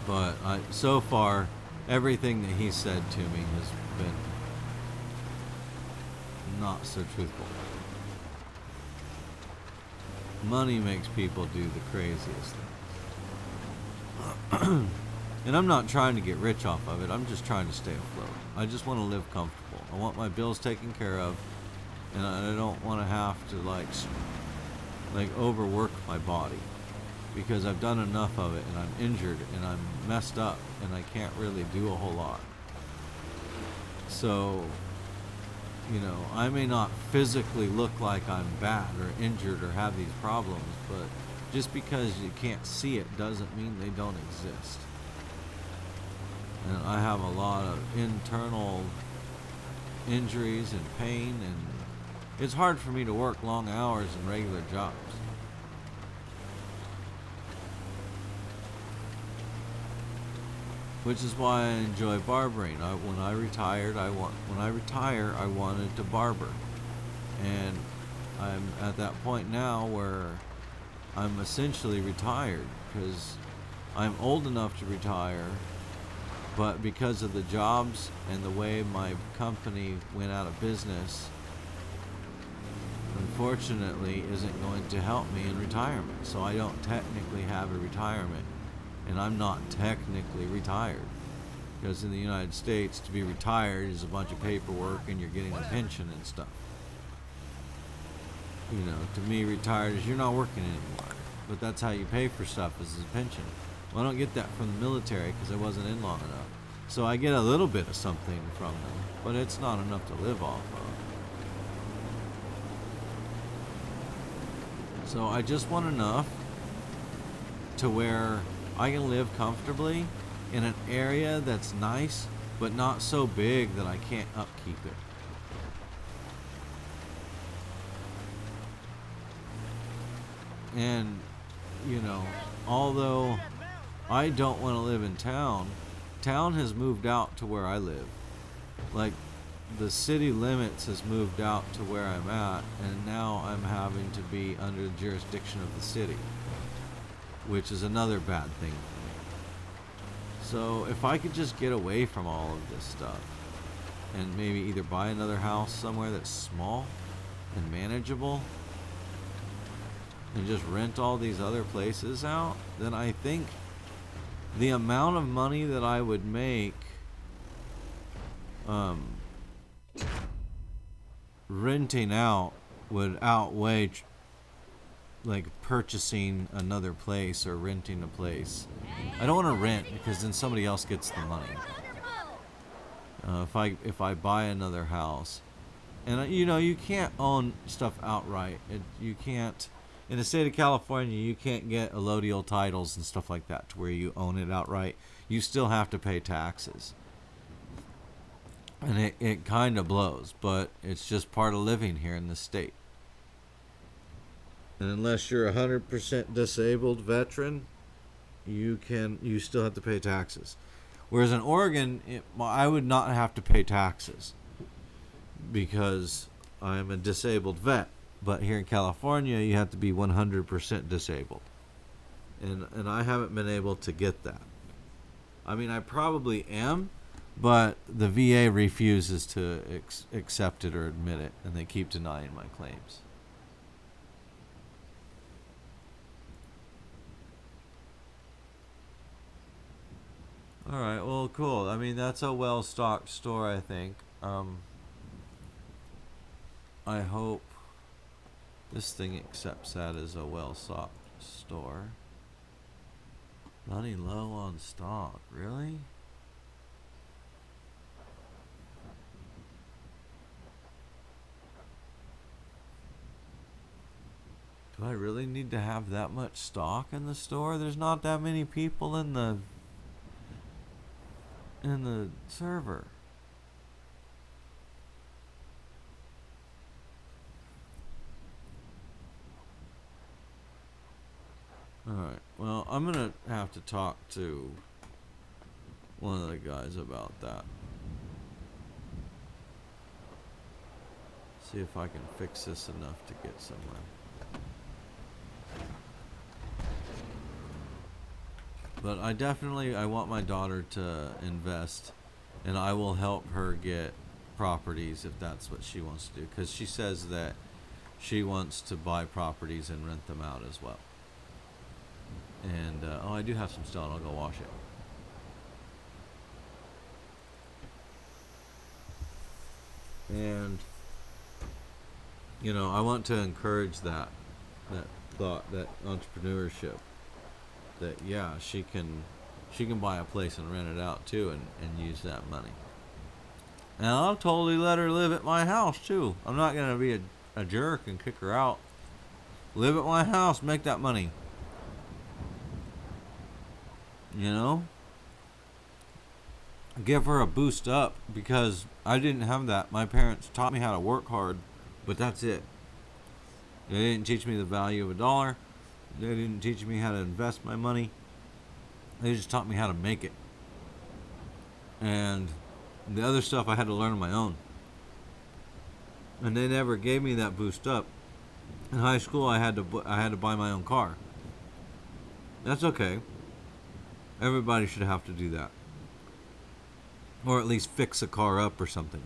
But so far everything that he said to me has been not so truthful. Money makes people do the craziest things. And I'm not trying to get rich off of it. I'm just trying to stay afloat. I just want to live comfortable. I want my bills taken care of, and I don't want to have to like overwork my body, because I've done enough of it, and I'm injured and I'm messed up and I can't really do a whole lot. So, you know, I may not physically look like I'm bad or injured or have these problems, but Just because you can't see it doesn't mean they don't exist. And I have a lot of internal injuries and pain, and it's hard for me to work long hours in regular jobs. Which is why I enjoy barbering. When I retire, I wanted to barber, and I'm at that point now where I'm essentially retired because I'm old enough to retire, but because of the jobs and the way my company went out of business, unfortunately isn't going to help me in retirement. So I don't technically have a retirement, and I'm not technically retired, because in the United States to be retired is a bunch of paperwork and you're getting a pension and stuff. You know, to me, retired is you're not working anymore, but that's how you pay for stuff, is a pension. Well, I don't get that from the military because I wasn't in long enough. So I get a little bit of something from them, but it's not enough to live off of. So I just want enough to where I can live comfortably in an area that's nice, but not so big that I can't upkeep it. And, you know, although I don't want to live in town, town has moved out to where I live. Like, the city limits has moved out to where I'm at, and now I'm having to be under the jurisdiction of the city, which is another bad thing for me. So if I could just get away from all of this stuff and maybe either buy another house somewhere that's small and manageable and just rent all these other places out, then I think the amount of money that I would make renting out would outweigh like purchasing another place or renting a place. I don't want to rent because then somebody else gets the money. If I buy another house, and you know, you can't own stuff outright. You can't, in the state of California, you can't get allodial titles and stuff like that to where you own it outright. You still have to pay taxes. And it kind of blows, but it's just part of living here in the state. And unless you're a 100% disabled veteran, you still have to pay taxes. Whereas in Oregon, I would not have to pay taxes because I'm a disabled vet. But here in California, you have to be 100% disabled. And I haven't been able to get that. I mean, I probably am, but the VA refuses to accept it or admit it, and they keep denying my claims. Alright, well, cool. I mean, that's a well-stocked store, I think. I hope this thing accepts that as a well-stocked store. Running low on stock, really? Do I really need to have that much stock in the store? There's not that many people in the server. Alright, well, I'm gonna have to talk to one of the guys about that. See if I can fix this enough to get somewhere. But I want my daughter to invest, and I will help her get properties if that's what she wants to do, because she says that she wants to buy properties and rent them out as well. And I do have some stone. I'll go wash it. And you know, I want to encourage that thought, that entrepreneurship. That yeah, she can buy a place and rent it out too, and use that money. And I'll totally let her live at my house too. I'm not gonna be a jerk and kick her out. Live at my house, make that money. You know? Give her a boost up, because I didn't have that. My parents taught me how to work hard, but that's it. They didn't teach me the value of a dollar. They didn't teach me how to invest my money. They just taught me how to make it. And the other stuff I had to learn on my own. And they never gave me that boost up. In high school, I had to buy my own car. That's okay. Everybody should have to do that. Or at least fix a car up or something.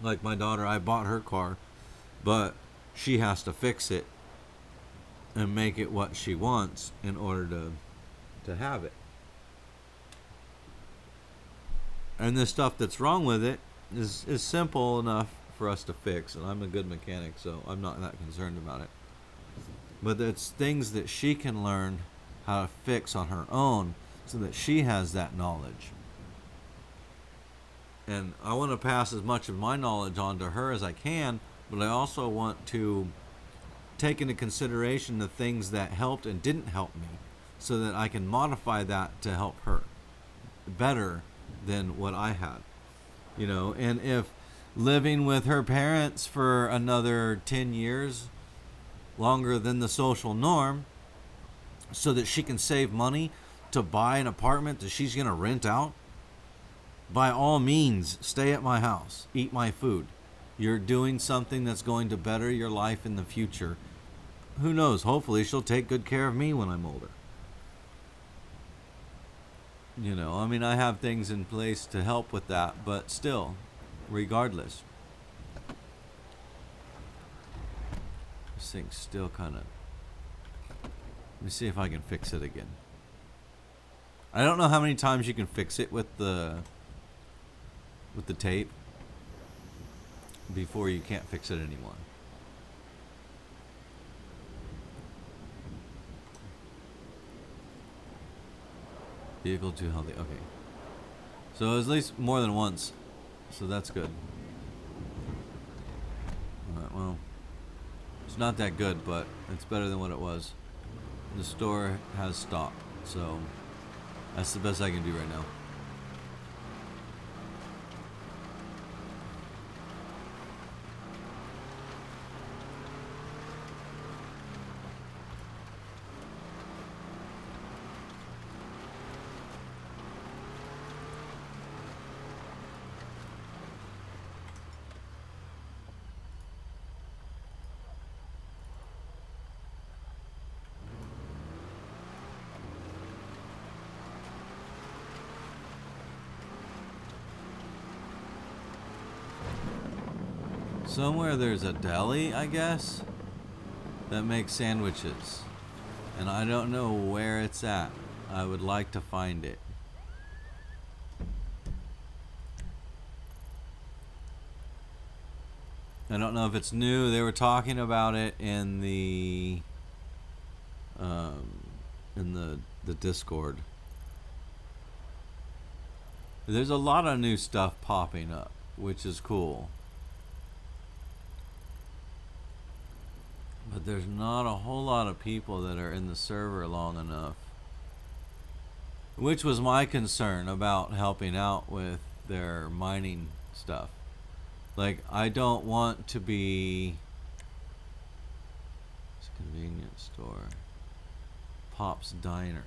Like my daughter, I bought her car, but she has to fix it and make it what she wants in order to have it. And the stuff that's wrong with it is simple enough for us to fix, and I'm a good mechanic, so I'm not that concerned about it. But it's things that she can learn how to fix on her own so that she has that knowledge. And I want to pass as much of my knowledge on to her as I can, but I also want to take into consideration the things that helped and didn't help me so that I can modify that to help her better than what I had. You know, and if living with her parents for another 10 years, longer than the social norm, so that she can save money to buy an apartment that she's going to rent out, by all means, stay at my house, eat my food. You're doing something that's going to better your life in the future. Who knows? Hopefully she'll take good care of me when I'm older. You know, I mean, I have things in place to help with that, but still, regardless. This thing's still kind of... Let me see if I can fix it again. I don't know how many times you can fix it with the tape before you can't fix it anymore. Vehicle too healthy. Okay. So it was at least more than once. So that's good. Alright, well. It's not that good, but it's better than what it was. The store has stock. So that's the best I can do right now. Somewhere there's a deli, I guess, that makes sandwiches. And I don't know where it's at. I would like to find it. I don't know if it's new. They were talking about it in the Discord. There's a lot of new stuff popping up, which is cool. But there's not a whole lot of people that are in the server long enough. Which was my concern about helping out with their mining stuff. Like, I don't want to be... It's a convenience store. Pop's Diner.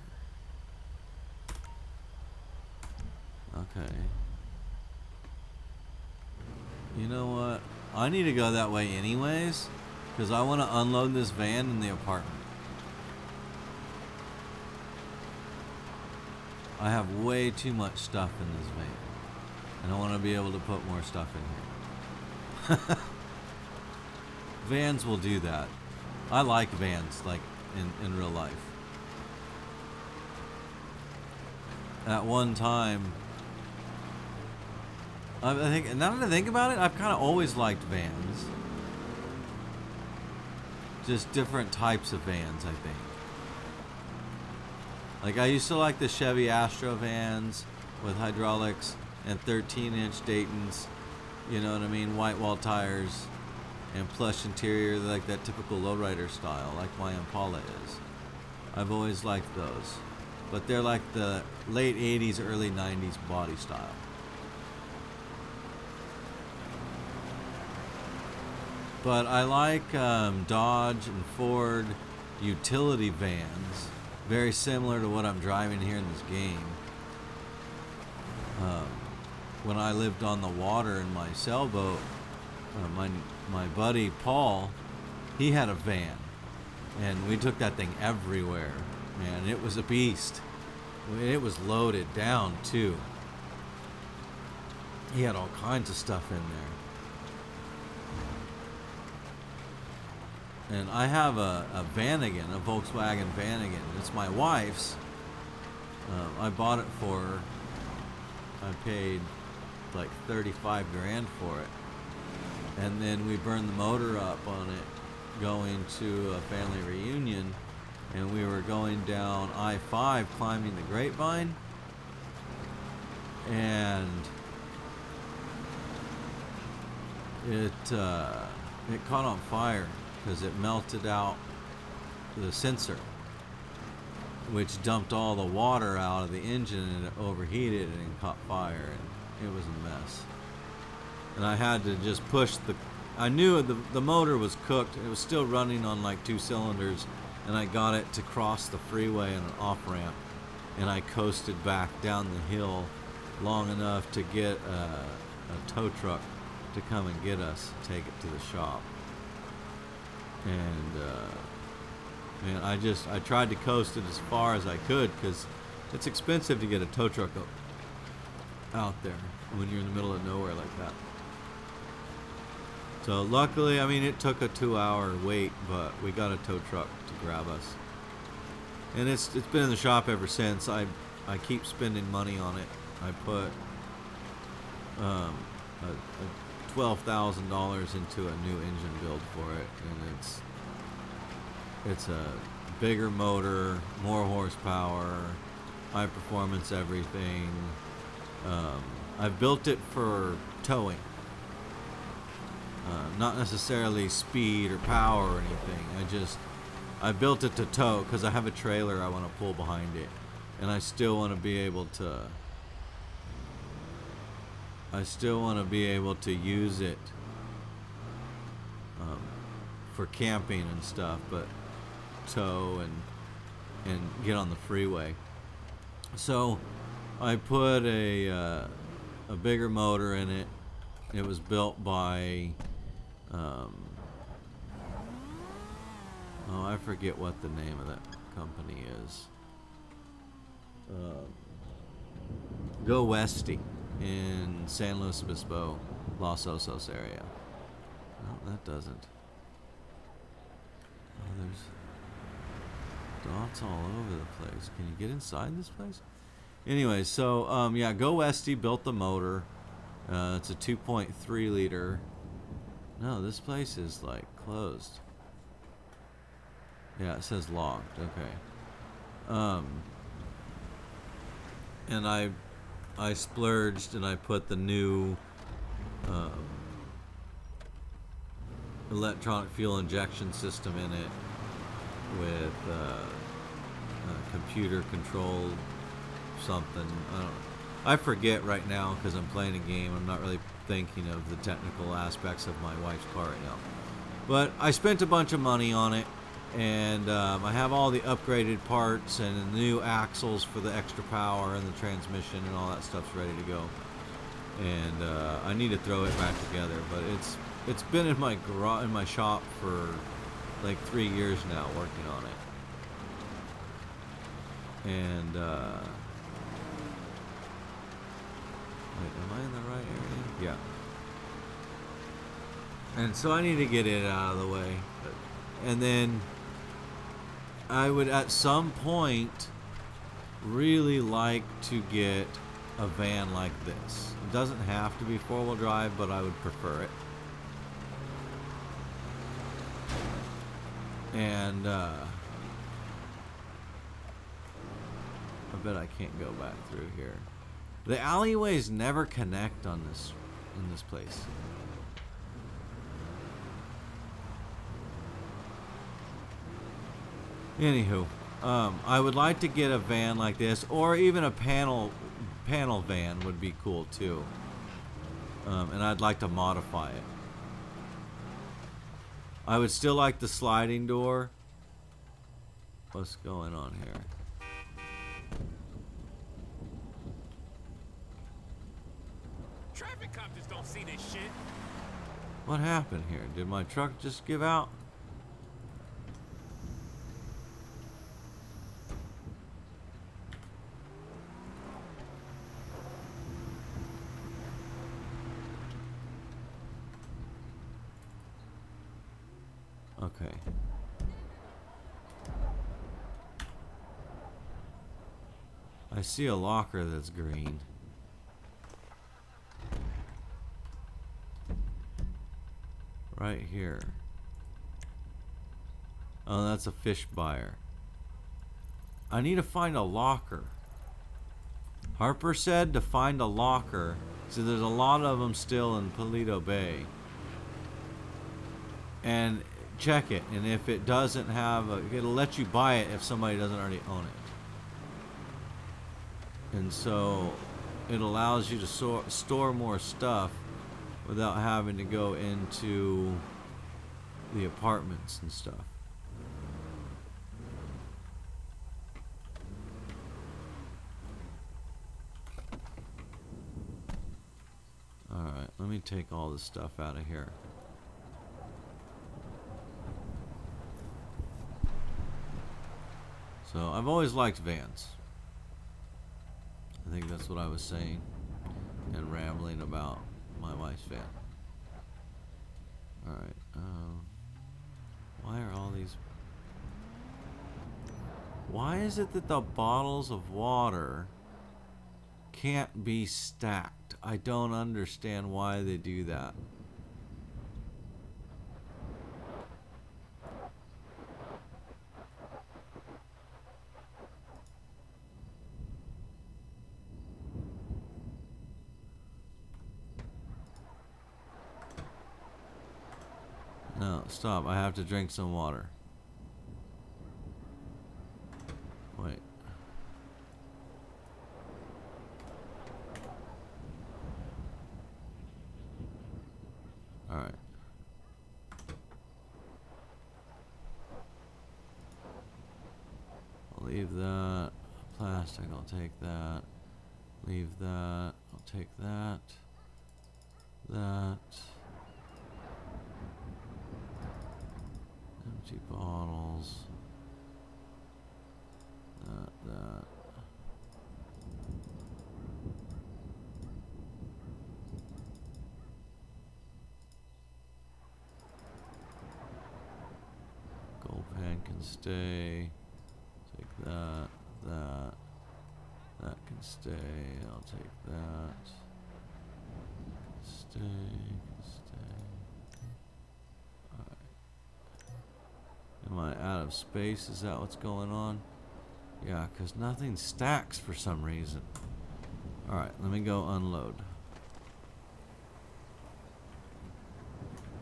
Okay. You know what? I need to go that way anyways, because I want to unload this van in the apartment. I have way too much stuff in this van, and I want to be able to put more stuff in here. Vans will do that. I like vans, like in real life. At one time, I think, now that I think about it, I've kind of always liked vans. Just different types of vans, I think. Like, I used to like the Chevy Astro vans with hydraulics and 13-inch Daytons. You know what I mean? White wall tires and plush interior, like that typical lowrider style, like my Impala is. I've always liked those. but they're like the late 80s, early 90s body style. But I like Dodge and Ford utility vans, very similar to what I'm driving here in this game. When I lived on the water in my sailboat, my buddy Paul, he had a van, and we took that thing everywhere, man. It was a beast. It was loaded down too. He had all kinds of stuff in there. And I have a Vanagon, a Volkswagen Vanagon. It's my wife's. I bought it for her. I paid like 35 grand for it. And then we burned the motor up on it going to a family reunion. And we were going down I-5 climbing the Grapevine. And it caught on fire because it melted out the sensor, which dumped all the water out of the engine, and it overheated and caught fire, and it was a mess. And I had to just push I knew the motor was cooked. It was still running on like 2 cylinders, and I got it to cross the freeway on an off-ramp, and I coasted back down the hill long enough to get a tow truck to come and get us, take it to the shop. And man, I tried to coast it as far as I could, because it's expensive to get a tow truck out there when you're in the middle of nowhere like that. So luckily, I mean, it took a 2-hour wait, but we got a tow truck to grab us. And it's been in the shop ever since. I keep spending money on it. I put $12,000 into a new engine build for it, and it's a bigger motor, more horsepower, high performance everything. I've built it for towing, not necessarily speed or power or anything. I built it to tow because I have a trailer I want to pull behind it, and I still want to be able to use it for camping and stuff, but tow and get on the freeway. So I put a bigger motor in it. It was built by I forget what the name of that company is. Go Westy in San Luis Obispo, Los Osos area. No, that doesn't. Oh, there's dots all over the place. Can you get inside this place? Anyway, so yeah, Go Westy built the motor. It's a 2.3 liter. No, this place is like closed. Yeah, it says locked. Okay. And I splurged and I put the new electronic fuel injection system in it with computer controlled something. I forget right now because I'm playing a game. I'm not really thinking of the technical aspects of my wife's car right now. But I spent a bunch of money on it, and I have all the upgraded parts and the new axles for the extra power and the transmission and all that stuff's ready to go. And I need to throw it back together, but it's been in my garage, in my shop for like 3 years now, working on it. And wait, am I in the right area? Yeah. And so I need to get it out of the way. And then I would at some point really like to get a van like this. It doesn't have to be 4-wheel drive, but I would prefer it. And I bet I can't go back through here. The alleyways never connect on this in this place. Anywho, I would like to get a van like this, or even a panel van would be cool too. And I'd like to modify it. I would still like the sliding door. What's going on here? Traffic cops don't see this shit. What happened here? Did my truck just give out? Okay. I see a locker that's green. Right here. Oh, that's a fish buyer. I need to find a locker. Harper said to find a locker. So there's a lot of them still in Paleto Bay. And check it. And if it doesn't have it'll let you buy it if somebody doesn't already own it. And so it allows you to store more stuff without having to go into the apartments and stuff. Alright, let me take all this stuff out of here. So, I've always liked vans. I think that's what I was saying and rambling about my wife's van. Alright, why are all these... Why is it that the bottles of water can't be stacked? I don't understand why they do that. No, stop. I have to drink some water. Wait. Alright. I'll leave that. Plastic, I'll take that. Leave that. I'll take that. That. Empty bottles. That. Gold pan can stay. Take that. That can stay. I'll take that. Stay. Am I out of space? Is that what's going on? Yeah, because nothing stacks for some reason. Alright, let me go unload.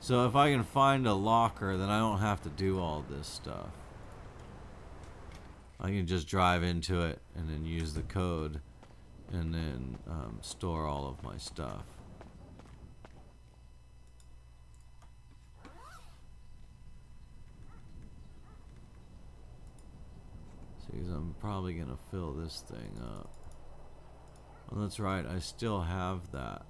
So if I can find a locker, then I don't have to do all this stuff. I can just drive into it and then use the code and then store all of my stuff. Because I'm probably going to fill this thing up. Well, that's right. I still have that.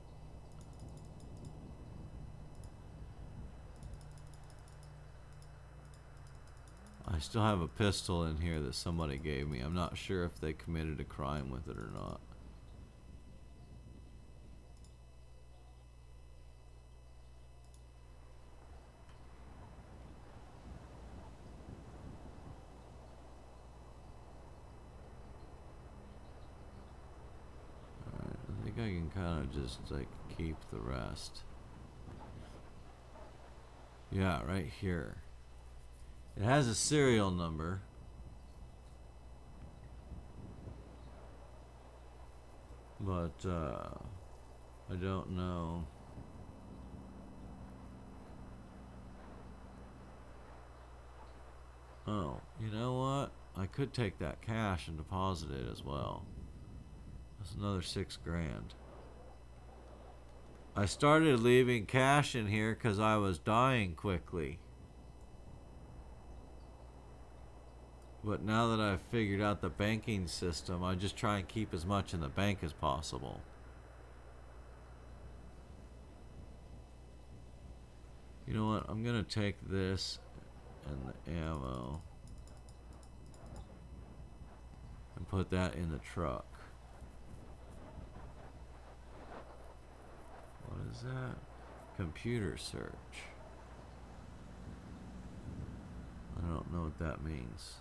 I still have a pistol in here that somebody gave me. I'm not sure if they committed a crime with it or not. I can kind of just like keep the rest. Yeah, right here. It has a serial number. But I don't know. Oh, you know what? I could take that cash and deposit it as well. That's another 6 grand. I started leaving cash in here because I was dying quickly. But now that I've figured out the banking system, I just try and keep as much in the bank as possible. You know what? I'm going to take this and the ammo and put that in the truck. What is that? Computer search. I don't know what that means.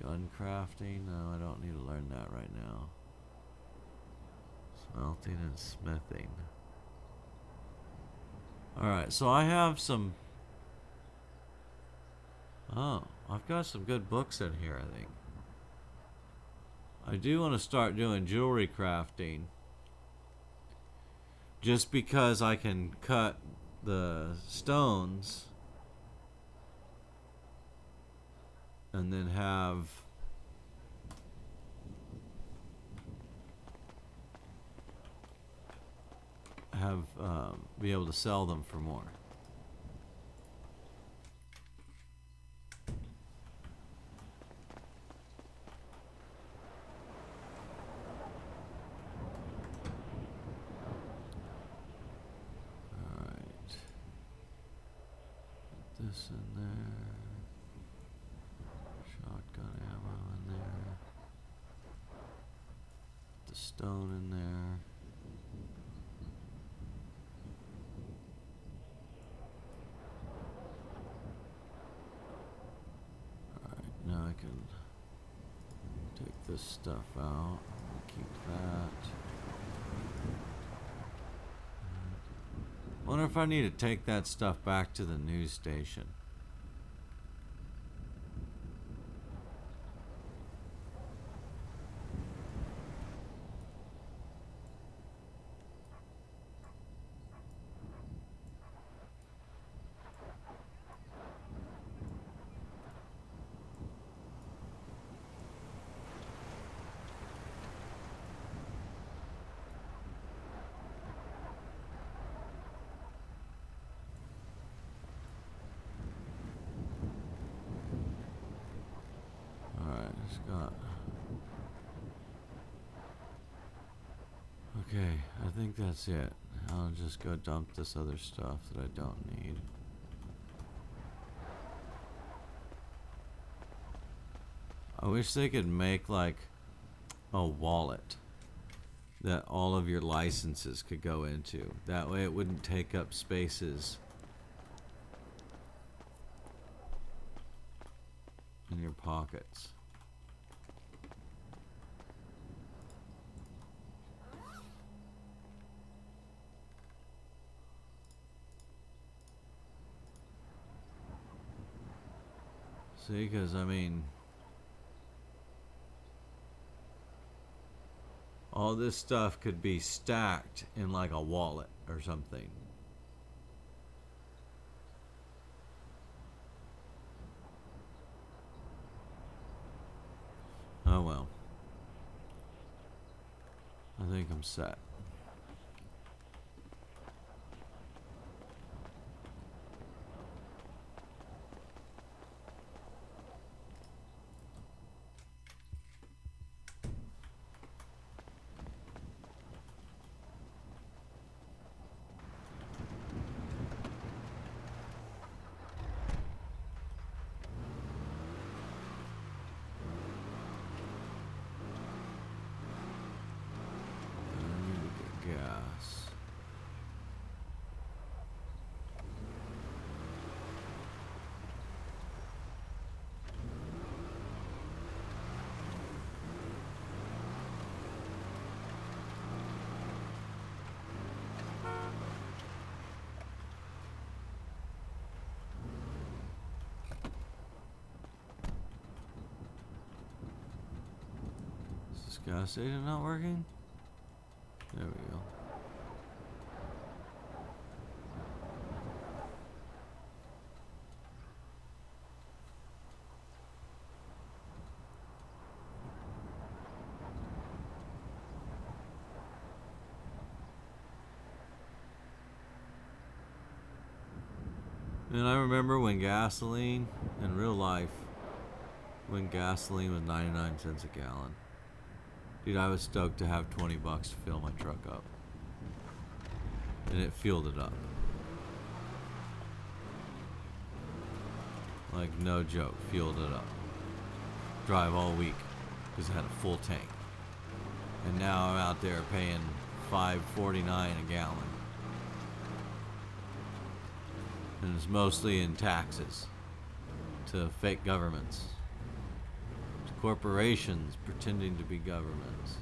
Gun crafting? No, I don't need to learn that right now. Smelting and smithing. Alright, so I have some... Oh, I've got some good books in here, I think. I do want to start doing jewelry crafting. Just because I can cut the stones and then be able to sell them for more. Alright. Put this in there. Shotgun ammo in there. Put the stone in there. Now I can take this stuff out. Keep that. Wonder if I need to take that stuff back to the news station. Okay, I think that's it. I'll just go dump this other stuff that I don't need. I wish they could make like a wallet that all of your licenses could go into. That way it wouldn't take up spaces in your pockets. See, because I mean, all this stuff could be stacked in like a wallet or something. Oh well. I think I'm set. Gas. Is this gas station not working? There we go. And I remember when gasoline, in real life, when gasoline was 99 cents a gallon. Dude, I was stoked to have 20 bucks to fill my truck up. And it fueled it up. Like, no joke, fueled it up. Drive all week because it had a full tank. And now I'm out there paying $5.49 a gallon. And it's mostly in taxes to fake governments, to corporations pretending to be governments.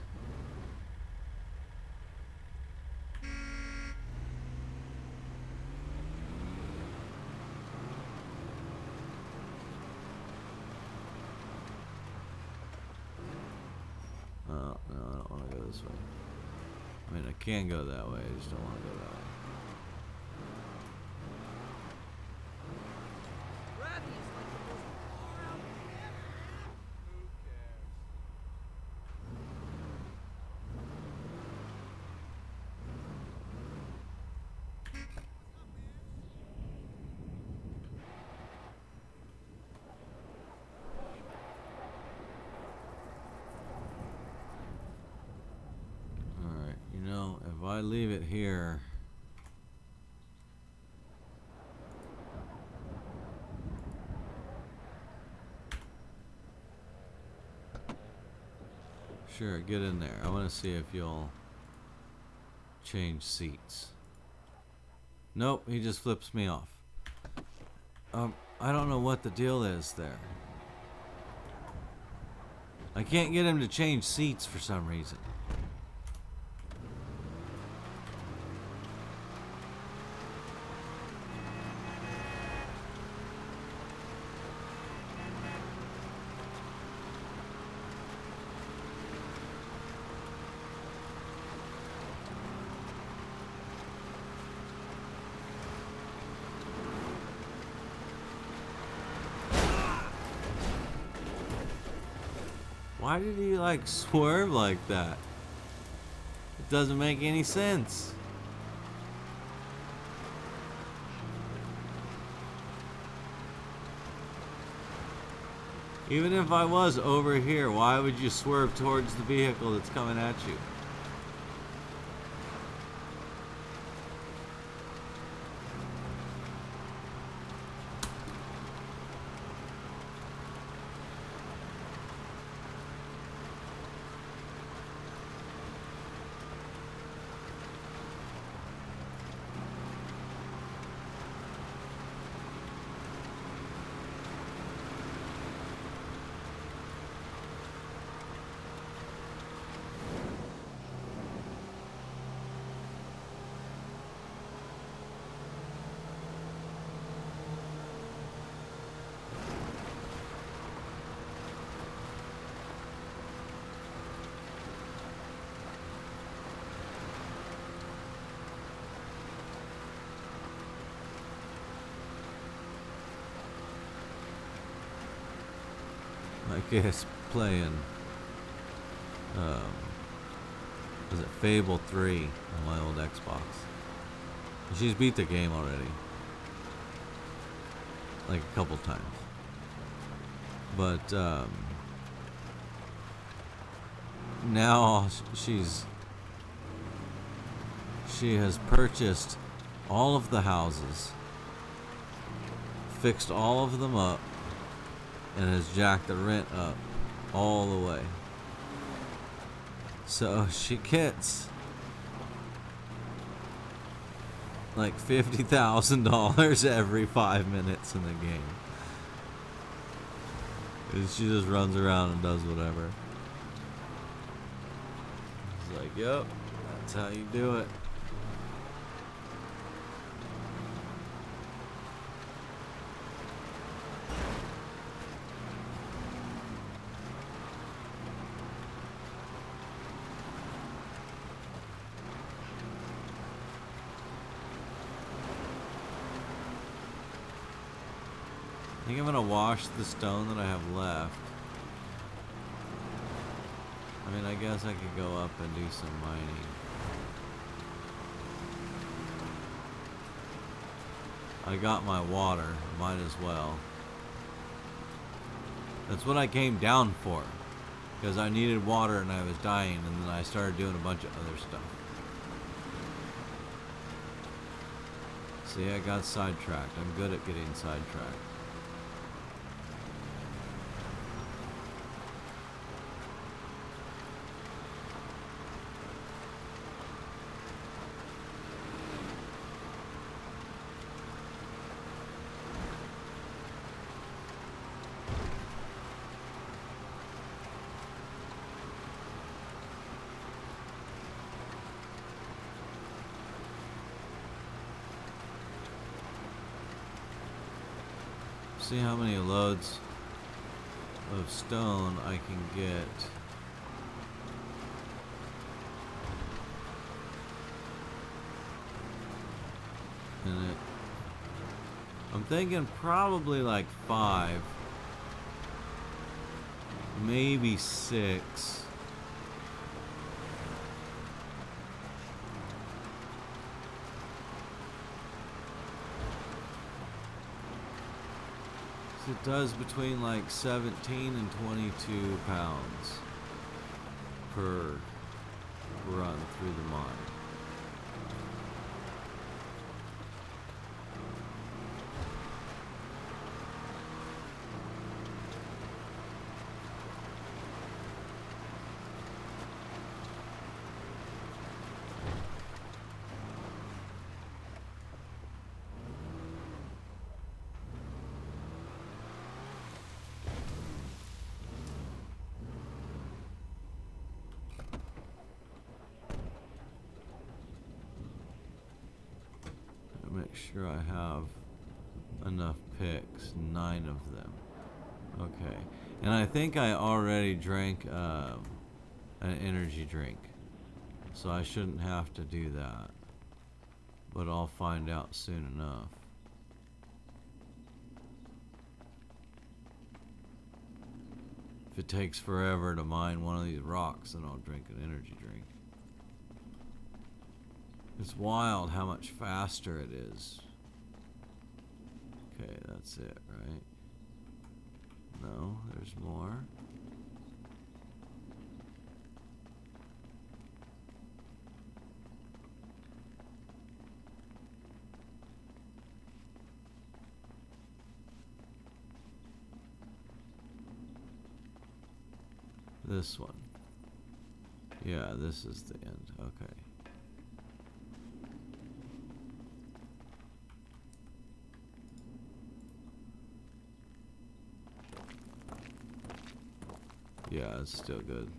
Oh, no, I don't want to go this way. I mean, I can go that way, I just don't want to go that way. If I leave it here, sure, get in there. I want to see if you'll change seats. Nope, he just flips me off. I don't know what the deal is there. I can't get him to change seats for some reason. Why did he like swerve like that? It doesn't make any sense. Even if I was over here, why would you swerve towards the vehicle that's coming at you? I guess playing, was it Fable 3 on my old Xbox? She's beat the game already. Like a couple times. But, now she has purchased all of the houses, fixed all of them up, and has jacked the rent up all the way. So she gets like $50,000 every 5 minutes in the game. And she just runs around and does whatever. It's like, yep, that's how you do it. I think I'm gonna wash the stone that I have left. I mean, I guess I could go up and do some mining. I got my water. Might as well. That's what I came down for. Because I needed water and I was dying, and then I started doing a bunch of other stuff. See, I got sidetracked. I'm good at getting sidetracked. See how many loads of stone I can get. And I'm thinking probably like 5, maybe 6. It does between like 17 and 22 pounds per run through the mine. Make sure I have enough picks, 9 of them. Okay, and I think I already drank an energy drink, so I shouldn't have to do that, but I'll find out soon enough. If it takes forever to mine one of these rocks, then I'll drink an energy drink. It's wild how much faster it is. Okay, that's it, right? No, there's more. This one. Yeah, this is the end. Okay. Yeah, it's still good.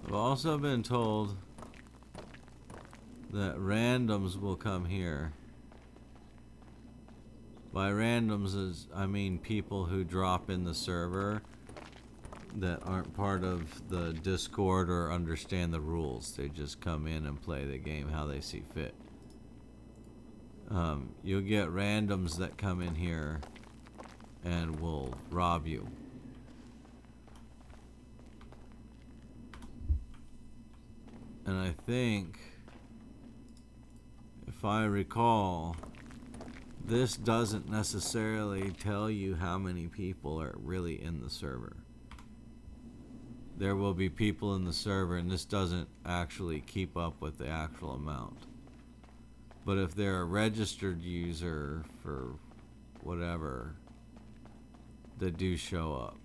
I've also been told that randoms will come here. By randoms I mean people who drop in the server that aren't part of the Discord or understand the rules. They just come in and play the game how they see fit. You'll get randoms that come in here and will rob you. And I think, if I recall, this doesn't necessarily tell you how many people are really in the server. There will be people in the server, and this doesn't actually keep up with the actual amount. But if they're a registered user for whatever, they do show up.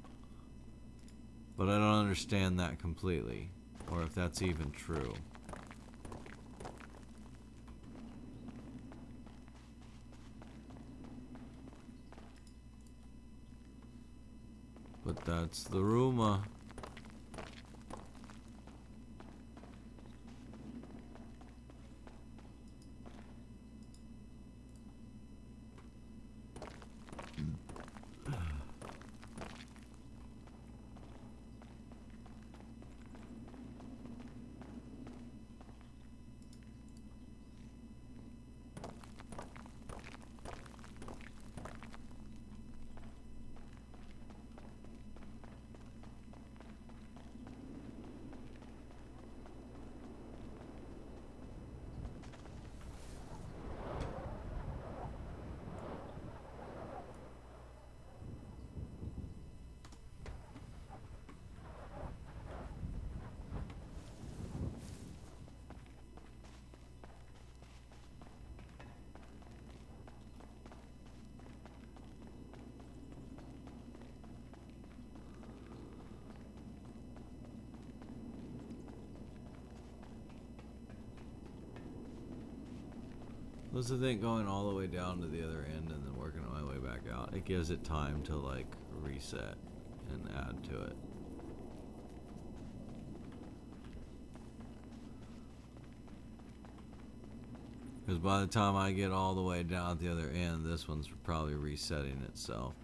But I don't understand that completely, or if that's even true. But that's the rumor. What's the thing going all the way down to the other end and then working my way back out? It gives it time to like reset and add to it. Because by the time I get all the way down at the other end, this one's probably resetting itself.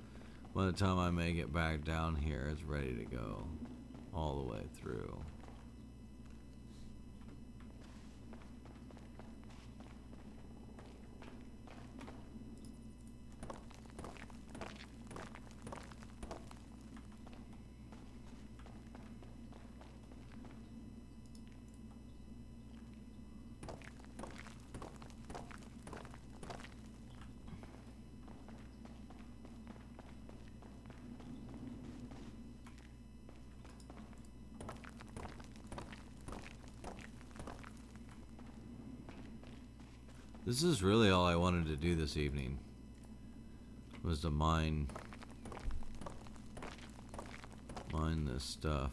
By the time I make it back down here, it's ready to go all the way through. This is really all I wanted to do this evening, was to mine this stuff.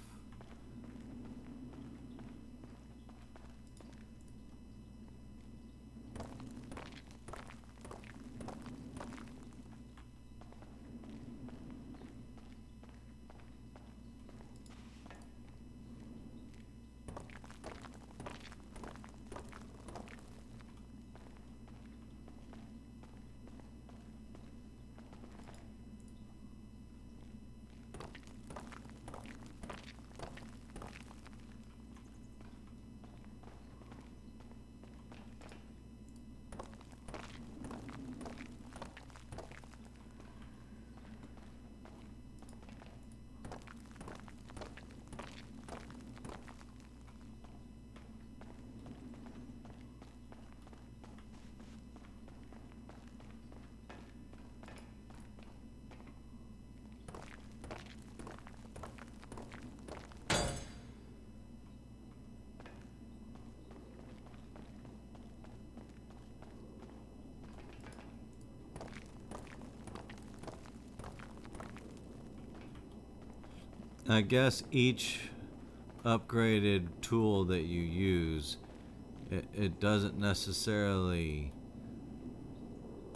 I guess each upgraded tool that you use, it doesn't necessarily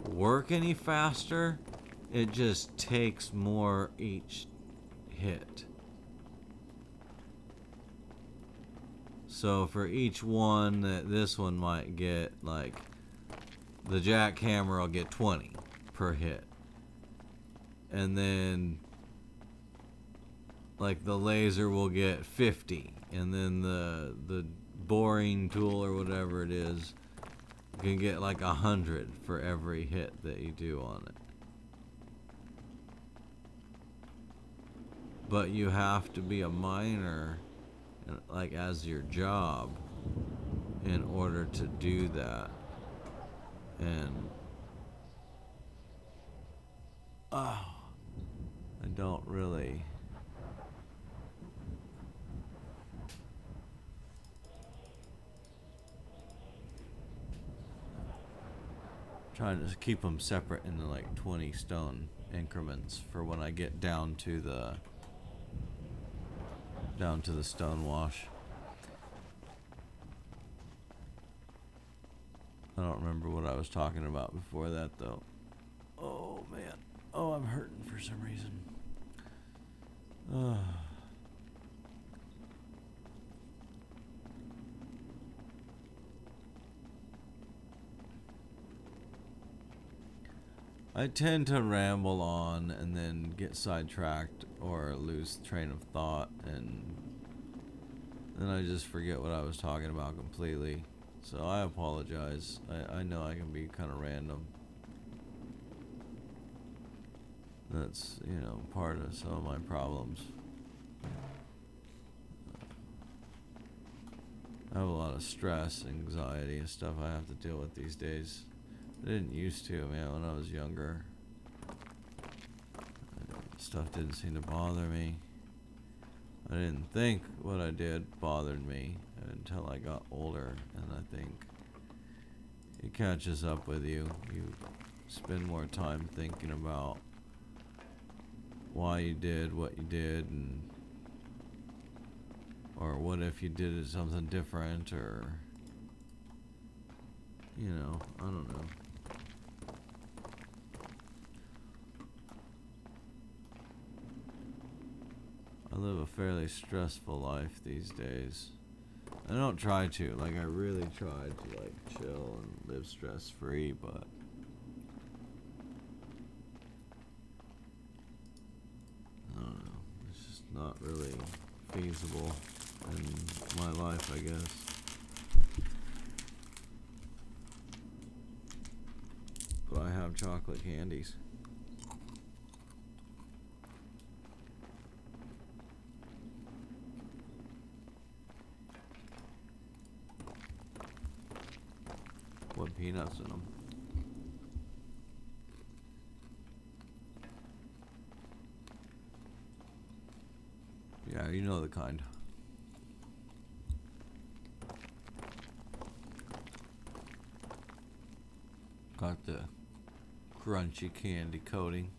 work any faster. It just takes more each hit. So for each one, this one might get, like, the jackhammer will get 20 per hit. And then like the laser will get 50, and then the boring tool or whatever it is can get like 100 for every hit that you do on it. But you have to be a miner, like, as your job in order to do that. And I don't really trying to keep them separate into like 20 stone increments for when I get down to the down to the stone wash. I don't remember what I was talking about before that, though. Oh, man. Oh, I'm hurting for some reason. I tend to ramble on and then get sidetracked or lose train of thought, and then I just forget what I was talking about completely. So I apologize. I know I can be kind of random. That's, part of some of my problems. I have a lot of stress, anxiety, and stuff I have to deal with these days. I didn't used to, man, when I was younger. Stuff didn't seem to bother me. I didn't think what I did bothered me until I got older, and I think it catches up with you. You spend more time thinking about why you did what you did, and or what if you did something different, or I don't know. I live a fairly stressful life these days. I don't try to. I really try to, chill and live stress-free, but I don't know. It's just not really feasible in my life, I guess. But I have chocolate candies. With peanuts in them. Yeah, you know the kind. Got the crunchy candy coating.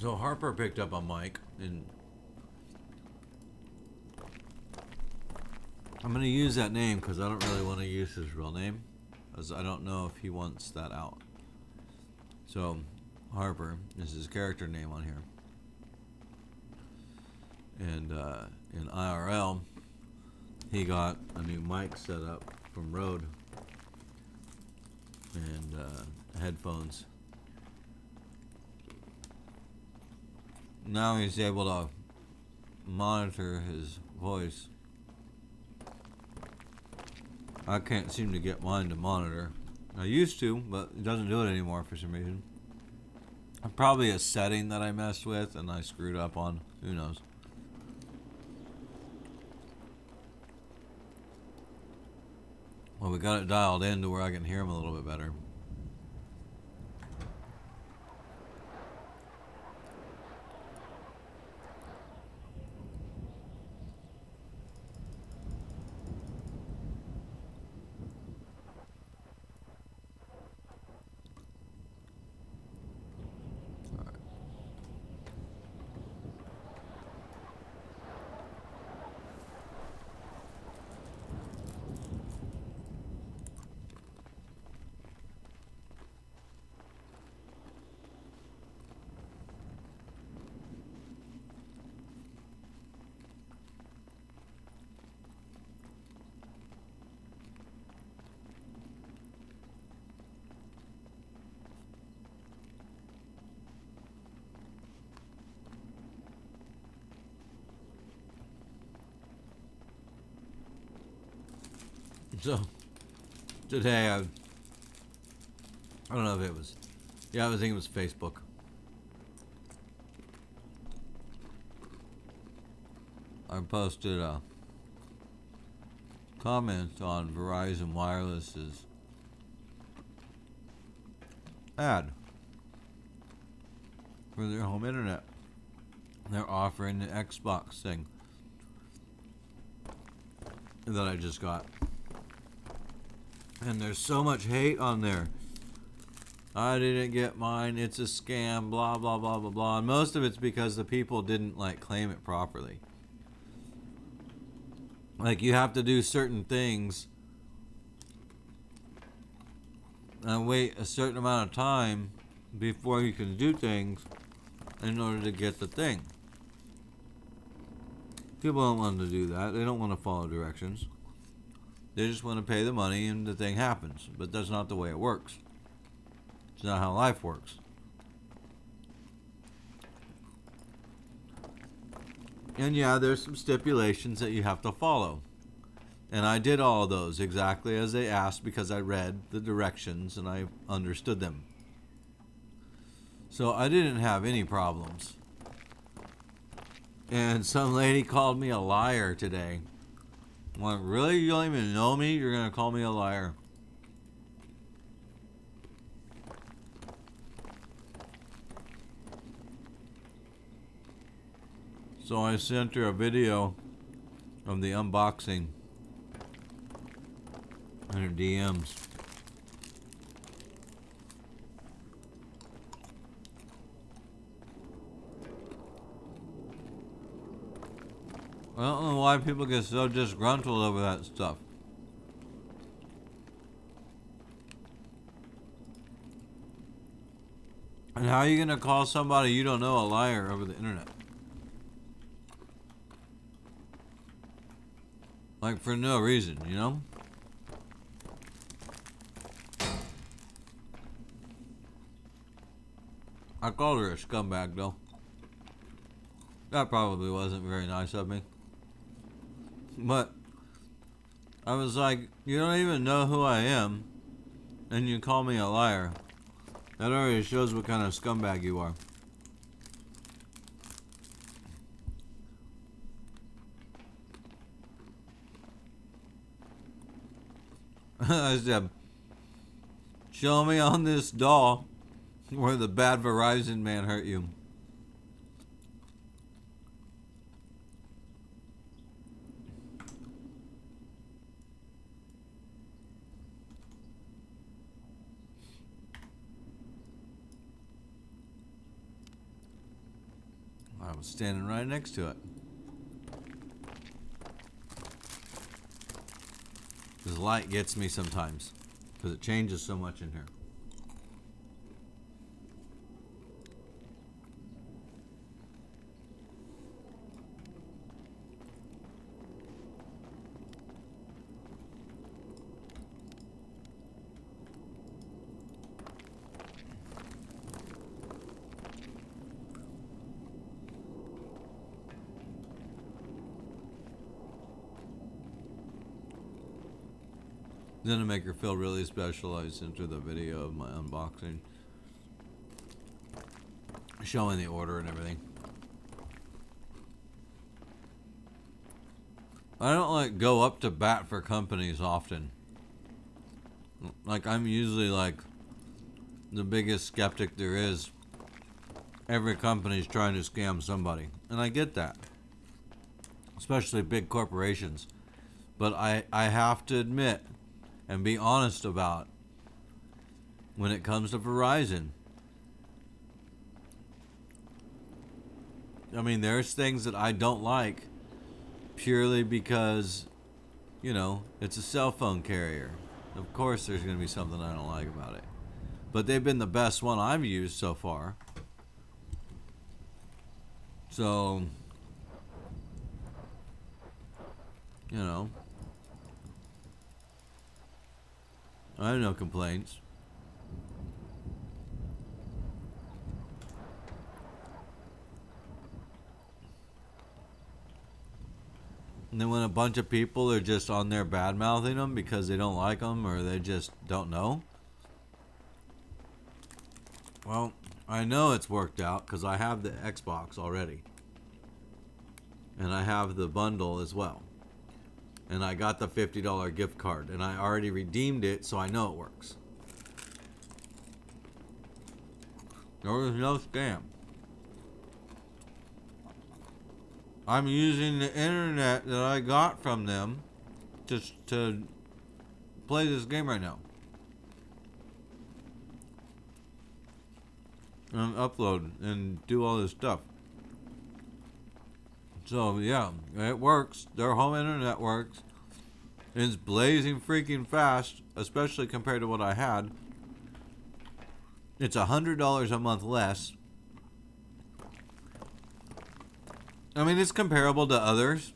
So Harper picked up on Mike, and I'm going to use that name because I don't really want to use his real name, as I don't know if he wants that out. So Harper is his character name on here. And in IRL, he got a new mic set up from Rode and headphones. Now he's able to monitor his voice. I can't seem to get mine to monitor. I used to, but it doesn't do it anymore for some reason. Probably a setting that I messed with and I screwed up on. Who knows? Well, we got it dialed in to where I can hear him a little bit better. So today I don't know if it was, yeah, I think it was Facebook. I posted a comment on Verizon Wireless's ad for their home internet. They're offering the Xbox thing that I just got. And there's so much hate on there. I didn't get mine, it's a scam, blah, blah, blah, blah, blah. And most of it's because the people didn't, like, claim it properly. Like, you have to do certain things and wait a certain amount of time before you can do things in order to get the thing. People don't want to do that. They don't want to follow directions. They just want to pay the money and the thing happens. But that's not the way it works. It's not how life works. And yeah, there's some stipulations that you have to follow. And I did all of those exactly as they asked because I read the directions and I understood them. So I didn't have any problems. And some lady called me a liar today. I'm like, really? You don't even know me? You're going to call me a liar? So I sent her a video of the unboxing in her DMs. I don't know why people get so disgruntled over that stuff. And how are you going to call somebody you don't know a liar over the internet? Like, for no reason, you know? I called her a scumbag, though. That probably wasn't very nice of me. But I was like, you don't even know who I am, and you call me a liar. That already shows what kind of scumbag you are. I said, show me on this doll where the bad Verizon man hurt you. I was standing right next to it. This light gets me sometimes because it changes so much in here. Then to make her feel really special, I sent her the video of my unboxing, showing the order and everything. I don't like go up to bat for companies often. Like, I'm usually like the biggest skeptic there is. Every company's trying to scam somebody, and I get that, especially big corporations. But I have to admit and be honest about when it comes to Verizon. I mean, there's things that I don't like purely because, you know, it's a cell phone carrier. Of course there's going to be something I don't like about it. But they've been the best one I've used so far. So, you know, I have no complaints. And then when a bunch of people are just on there bad mouthing them because they don't like them or they just don't know. Well, I know it's worked out because I have the Xbox already. And I have the bundle as well. And I got the $50 gift card. And I already redeemed it, so I know it works. There was no scam. I'm using the internet that I got from them just to play this game right now. And upload and do all this stuff. So yeah, it works. Their home internet works. It's blazing freaking fast, especially compared to what I had. It's $100 a month less. I mean, it's comparable to others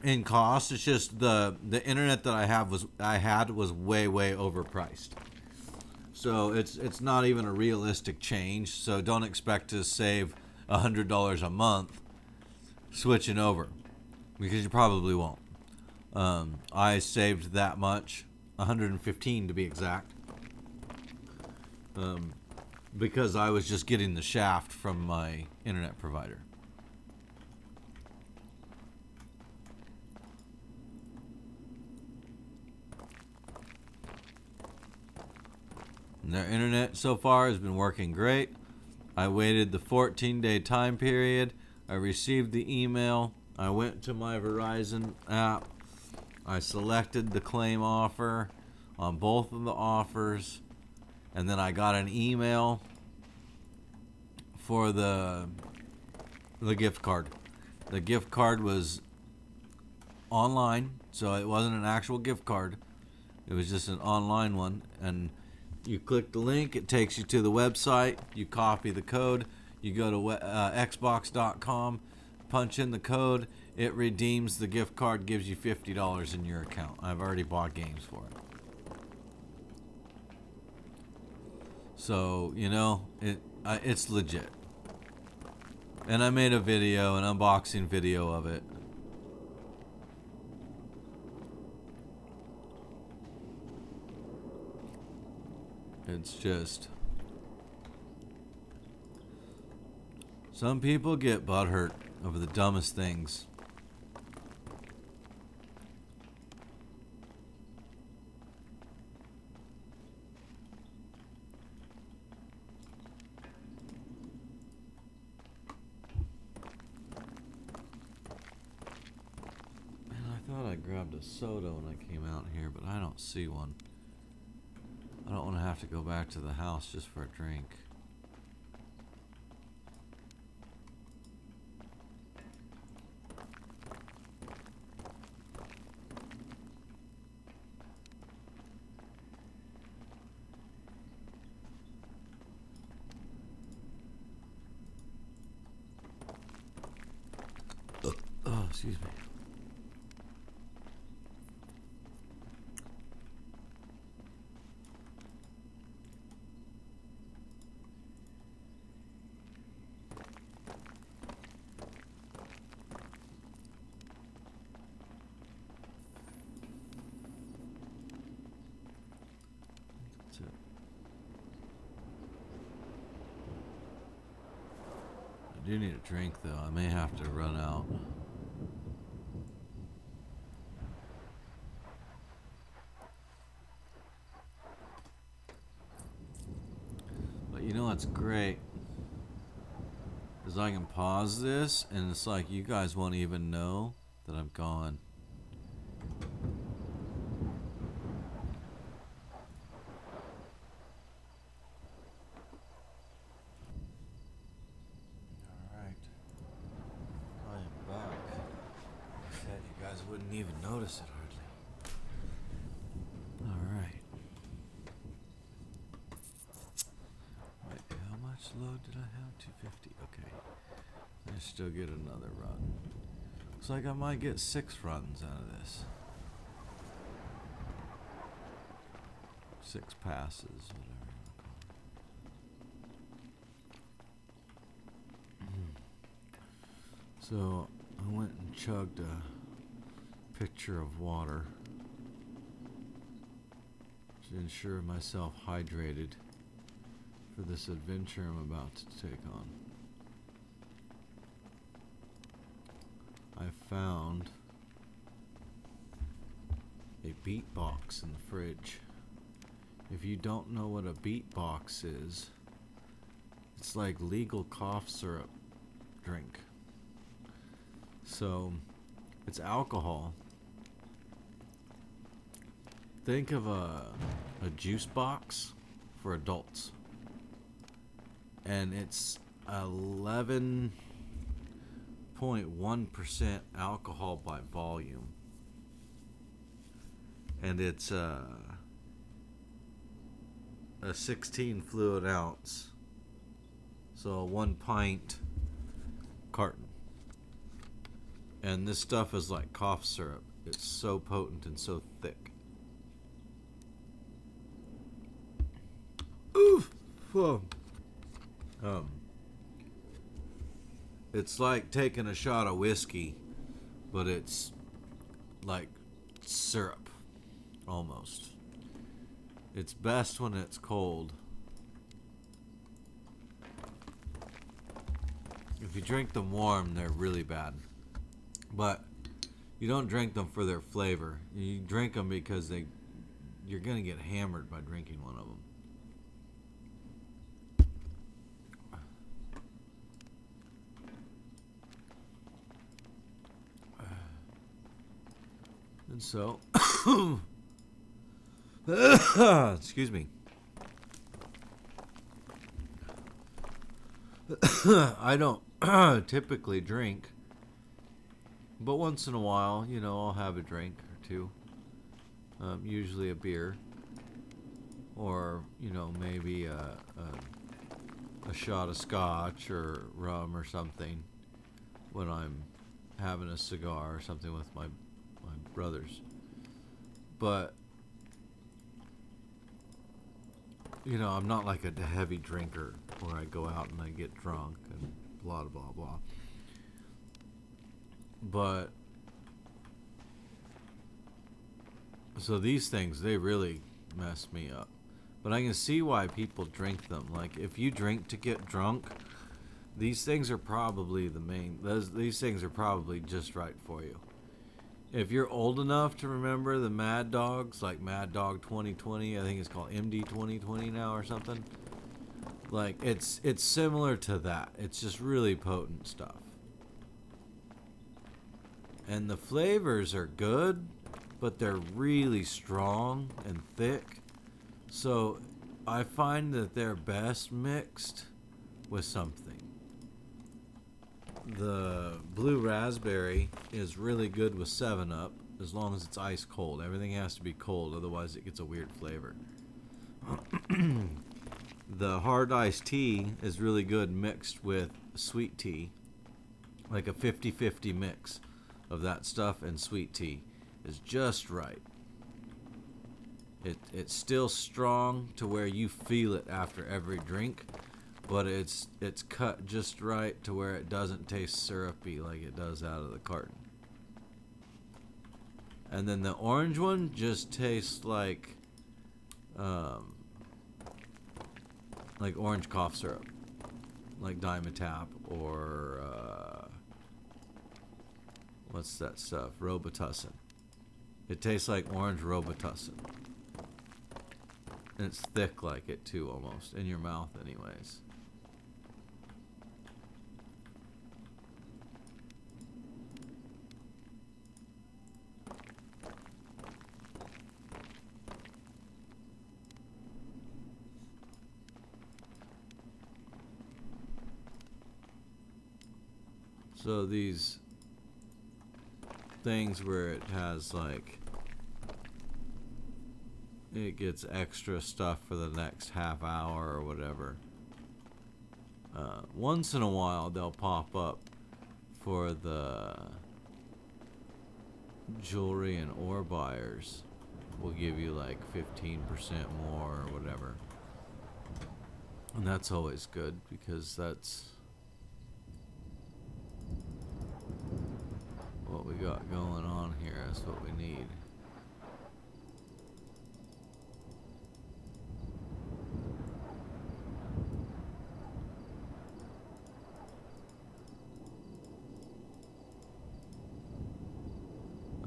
in cost. It's just the internet that I had was way overpriced. So it's not even a realistic change. So don't expect to save $100 a month switching over, because you probably won't. I saved that much, $115 to be exact, because I was just getting the shaft from my internet provider. And their internet so far has been working great. I waited the 14-day time period. I received the email. I went to my Verizon app. I selected the claim offer on both of the offers. And then I got an email for the gift card. The gift card was online, so it wasn't an actual gift card. It was just an online one. And you click the link, it takes you to the website. You copy the code. You go to xbox.com, punch in the code. It redeems the gift card, gives you $50 in your account. I've already bought games for it. So, you know, it's legit. And I made a video, an unboxing video of it. It's just... some people get butthurt over the dumbest things. Man, I thought I grabbed a soda when I came out here, but I don't see one. I don't want to have to go back to the house just for a drink. Oh, excuse me. That's it. I do need a drink, though. I may have to run out. But you know what's great? Is I can pause this, and it's like you guys won't even know that I'm gone. Wouldn't even notice it hardly. Alright. Wait, how much load did I have? 250. Okay. I still get another run. Looks like I might get 6 runs out of this. 6 passes, whatever. So I went and chugged a pitcher of water to ensure myself hydrated for this adventure I'm about to take on. I found a beat box in the fridge. If you don't know what a beat box is, it's like legal cough syrup drink. So it's alcohol. Think of a juice box for adults. And it's 11.1% alcohol by volume. And it's a 16 fluid ounce. So a 1 pint carton. And this stuff is like cough syrup. It's so potent and so thick. Oof. Whoa. It's like taking a shot of whiskey, but it's like syrup, almost. It's best when it's cold. If you drink them warm, they're really bad. But you don't drink them for their flavor. You drink them because you're going to get hammered by drinking one of them. And so, excuse me. I don't typically drink, but once in a while, I'll have a drink or two. Usually a beer, or maybe a shot of scotch or rum or something when I'm having a cigar or something with my brothers. But I'm not like a heavy drinker where I go out and I get drunk and blah blah blah. But so these things, they really mess me up. But I can see why people drink them. Like, if you drink to get drunk, these things are probably these things are probably just right for you. If you're old enough to remember the Mad Dogs, like Mad Dog 2020, I think it's called MD 2020 now or something. Like, it's similar to that. It's just really potent stuff. And the flavors are good, but they're really strong and thick. So I find that they're best mixed with something. The blue raspberry is really good with 7-Up, as long as it's ice cold. Everything has to be cold, otherwise it gets a weird flavor. The hard iced tea is really good mixed with sweet tea. Like a 50-50 mix of that stuff and sweet tea is just right. It's still strong to where you feel it after every drink, but it's cut just right to where it doesn't taste syrupy like it does out of the carton. And then the orange one just tastes like orange cough syrup, like Dimetapp or what's that stuff? Robitussin. It tastes like orange Robitussin. And it's thick like it too, almost in your mouth, anyways. So these things where it has like, it gets extra stuff for the next half hour or whatever. Once in a while they'll pop up for the jewelry and ore buyers. Will give you like 15% more or whatever. And that's always good because that's what we got going on here. That's what we need.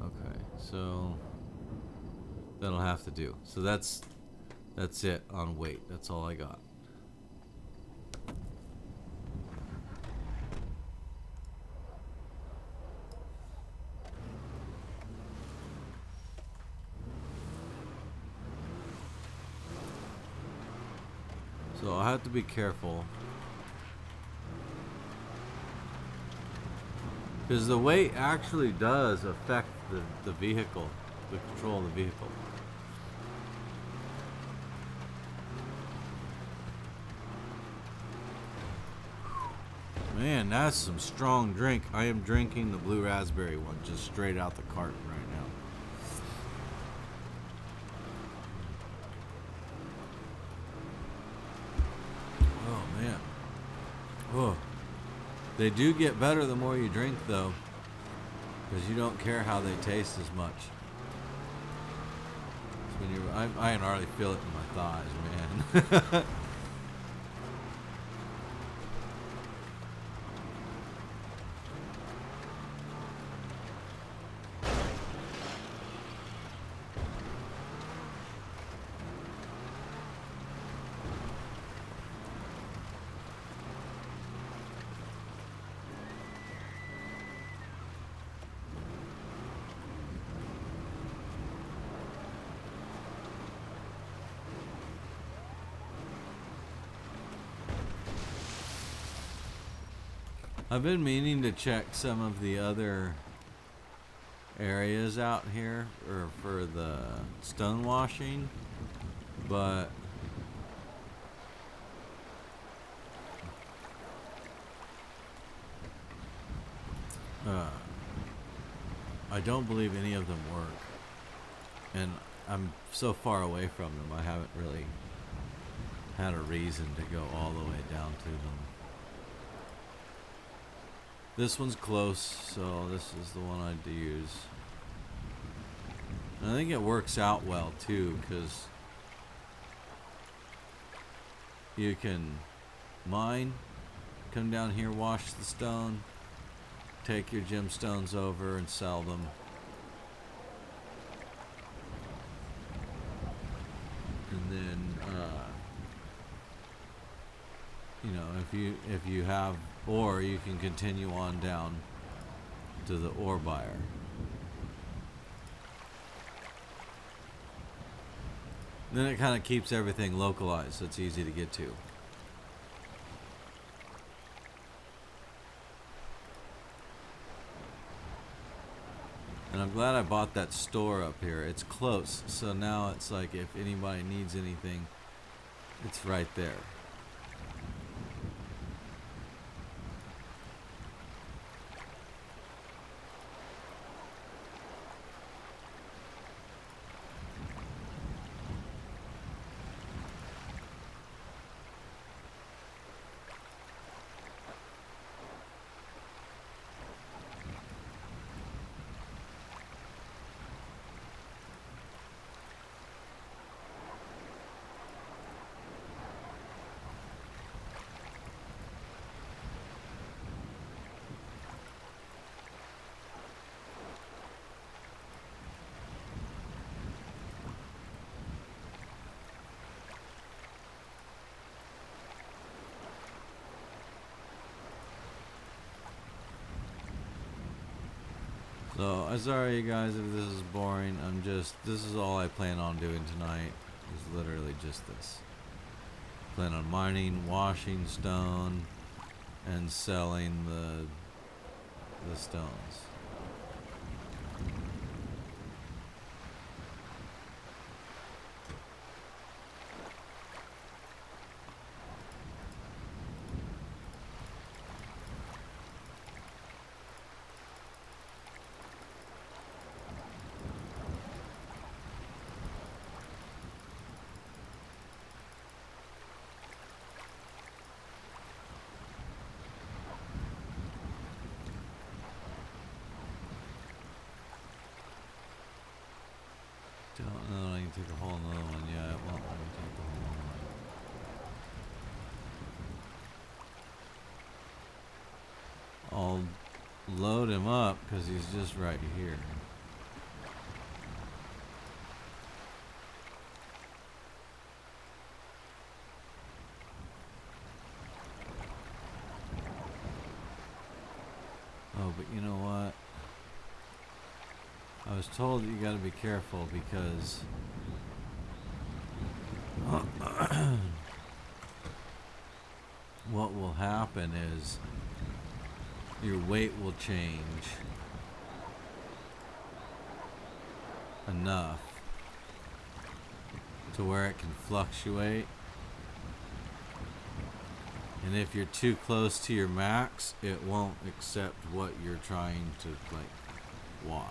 Okay, so that'll have to do. So that's it on weight. That's all I got. So I'll have to be careful. Because the weight actually does affect the vehicle, the control of the vehicle. Man, that's some strong drink. I am drinking the blue raspberry one just straight out the carton right now. Oh, man. Oh. They do get better the more you drink, though, because you don't care how they taste as much. When I can hardly feel it in my thighs, man. I've been meaning to check some of the other areas out here or for the stone washing, but I don't believe any of them work, and I'm so far away from them I haven't really had a reason to go all the way down to them. This one's close, so this is the one I'd use. And I think it works out well too, because you can mine, come down here, wash the stone, take your gemstones over and sell them. And then, you know, if you have, or you can continue on down to the ore buyer. Then it kind of keeps everything localized, so it's easy to get to. And I'm glad I bought that store up here. It's close, so now it's like if anybody needs anything, it's right there. So, I'm sorry you guys if this is boring. This is all I plan on doing tonight. Is literally just this. Plan on mining, washing stone, and selling the stones. take a whole nother one. Yeah, it won't let me take the whole nother one. I'll load him up because he's just right here. Oh, but you know what? I was told that you gotta be careful because what will happen is your weight will change enough to where it can fluctuate. And if you're too close to your max, it won't accept what you're trying to like wash.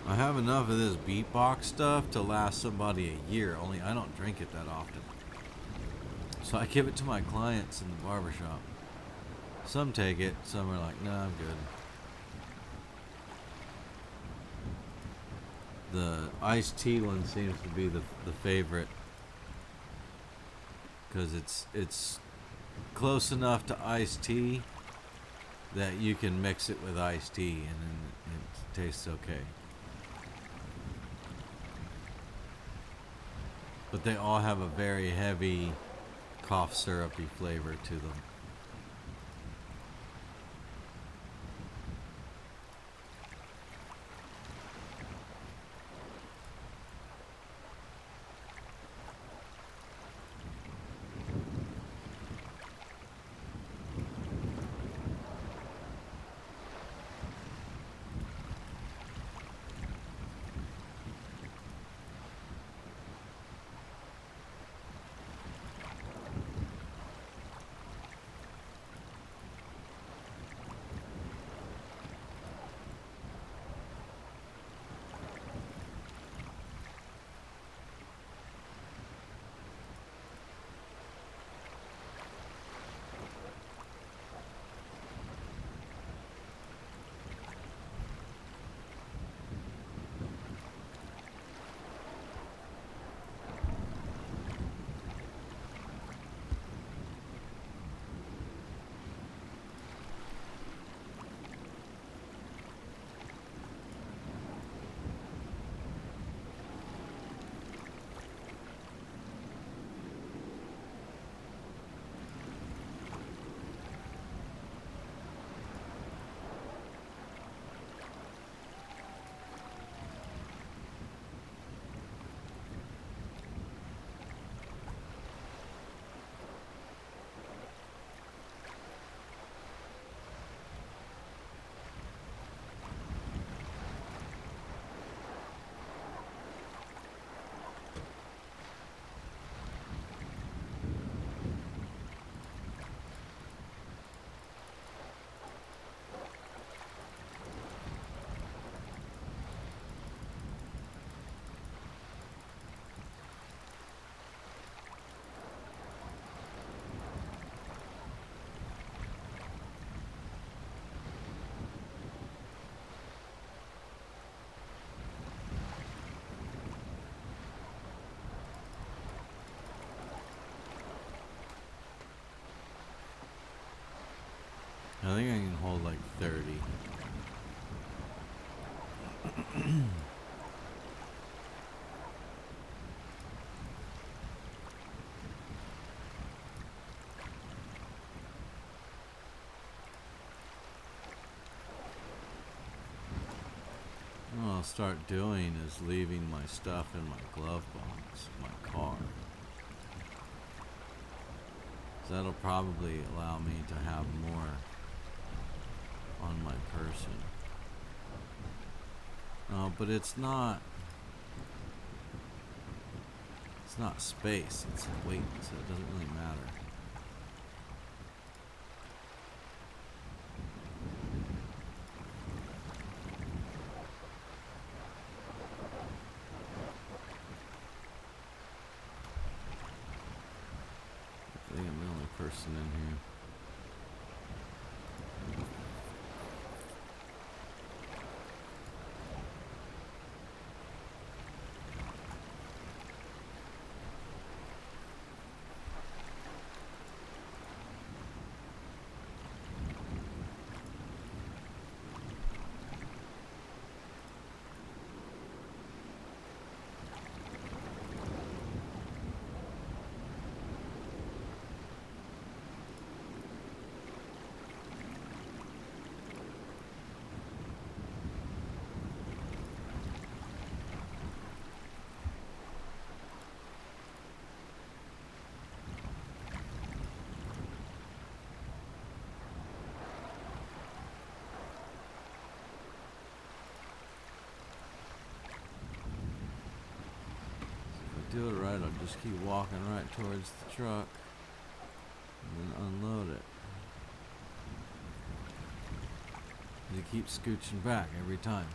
I have enough of this beatbox stuff to last somebody a year, only I don't drink it that often. So I give it to my clients in the barbershop. Some take it, some are like, nah, I'm good. The iced tea one seems to be the favorite because it's close enough to iced tea that you can mix it with iced tea and then it tastes okay. But they all have a very heavy cough syrupy flavor to them. I think I can hold like 30. What I'll start doing is leaving my stuff in my glove box, my car. So that'll probably allow me to have more on my person. But it's not It's not space, it's weight, so it doesn't really matter. I think I'm the only person in here. Do it right, I'll just keep walking right towards the truck and then unload it. You keep scooching back every time.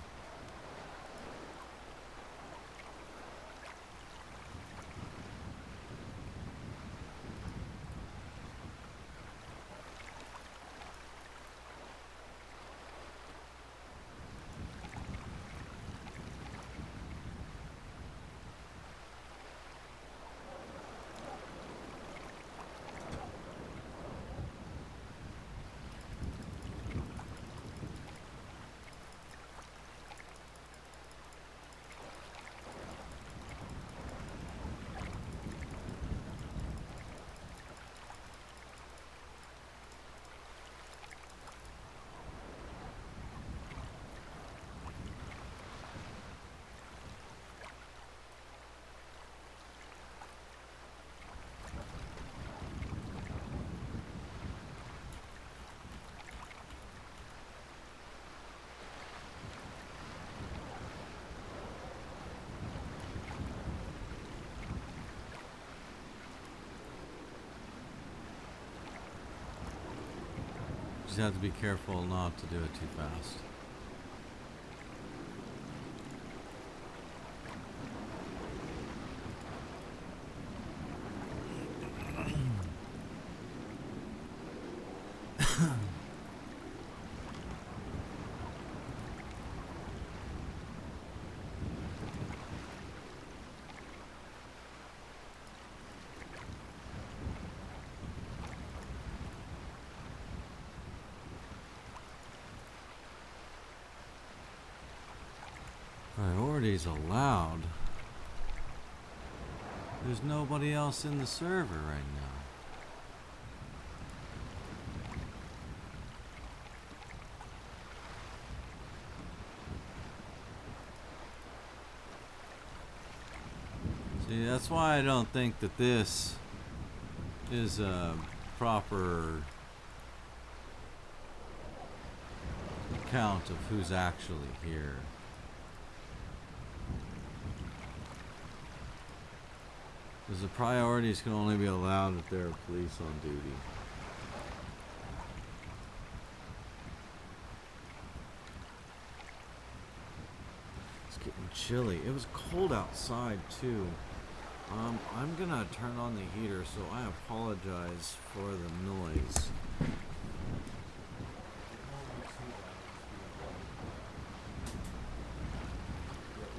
Just have to be careful not to do it too fast. Priorities allowed. There's nobody else in the server right now. See, that's why I don't think that this is a proper count of who's actually here. Because the priorities can only be allowed if there are police on duty. It's getting chilly. It was cold outside too. I'm gonna turn on the heater, so I apologize for the noise.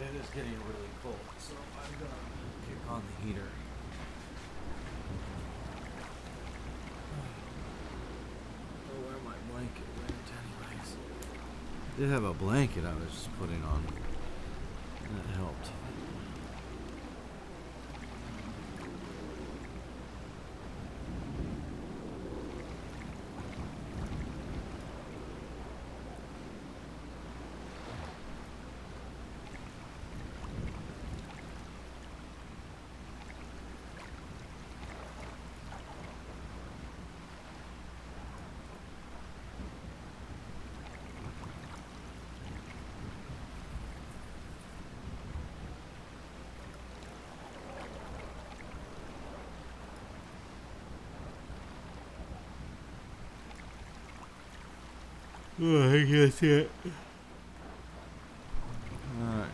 It is getting really cold, so I'm gonna kick on the heater. Oh, where my blanket went, anyways. I did have a blanket I was just putting on, and it helped. Oh, I guess it. Alright.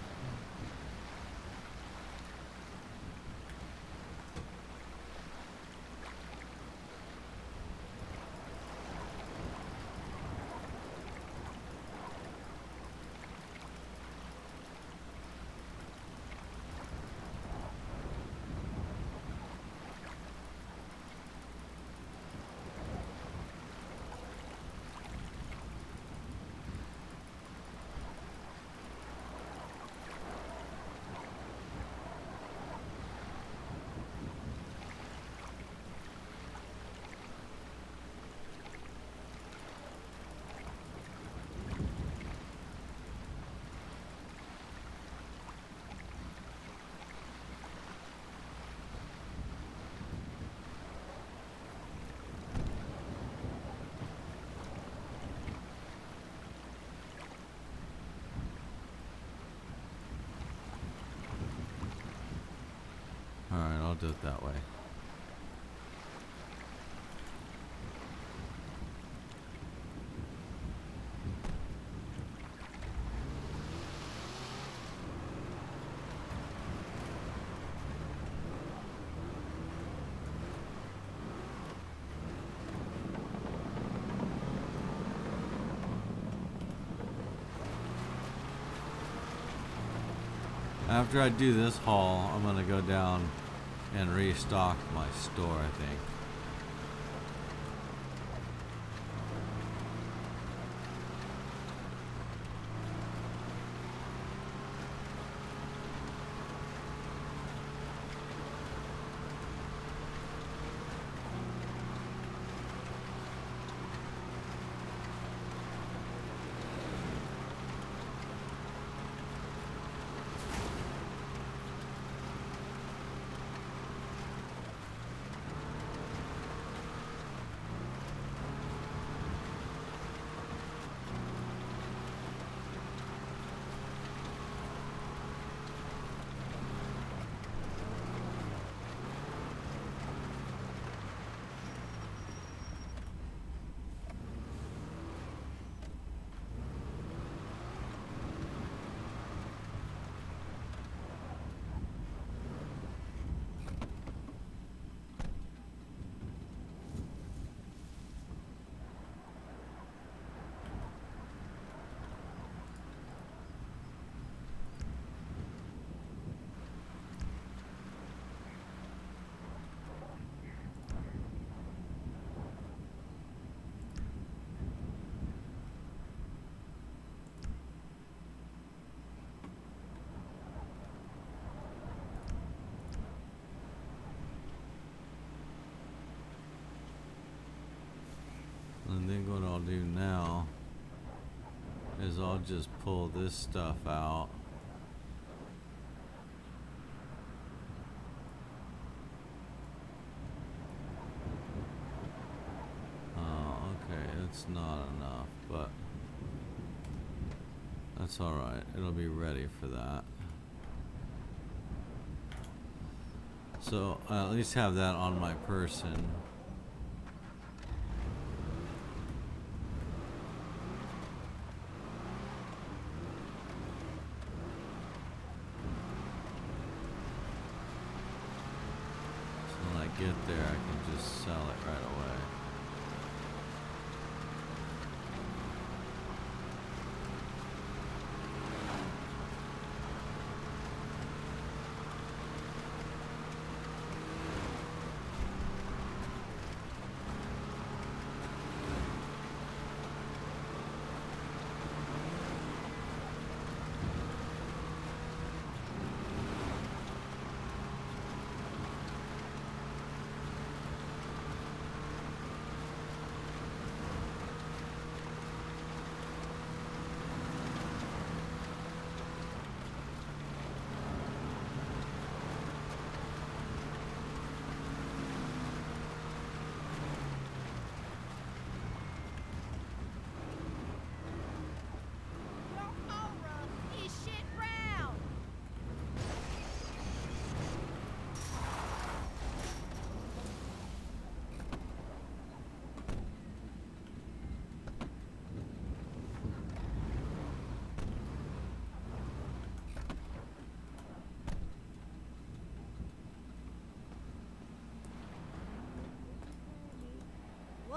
Alright, I'll do it that way. After I do this haul, I'm gonna go down and restock my store, I think. And then what I'll do now is I'll just pull this stuff out. Oh, okay, it's not enough, but that's alright. It'll be ready for that. So I at least have that on my person. Get there, I can just sell it right away.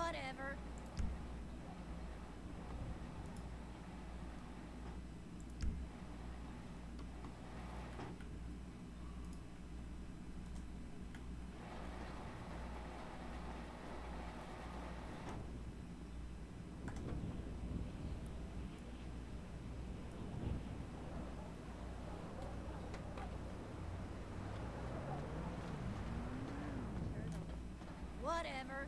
Whatever. Whatever.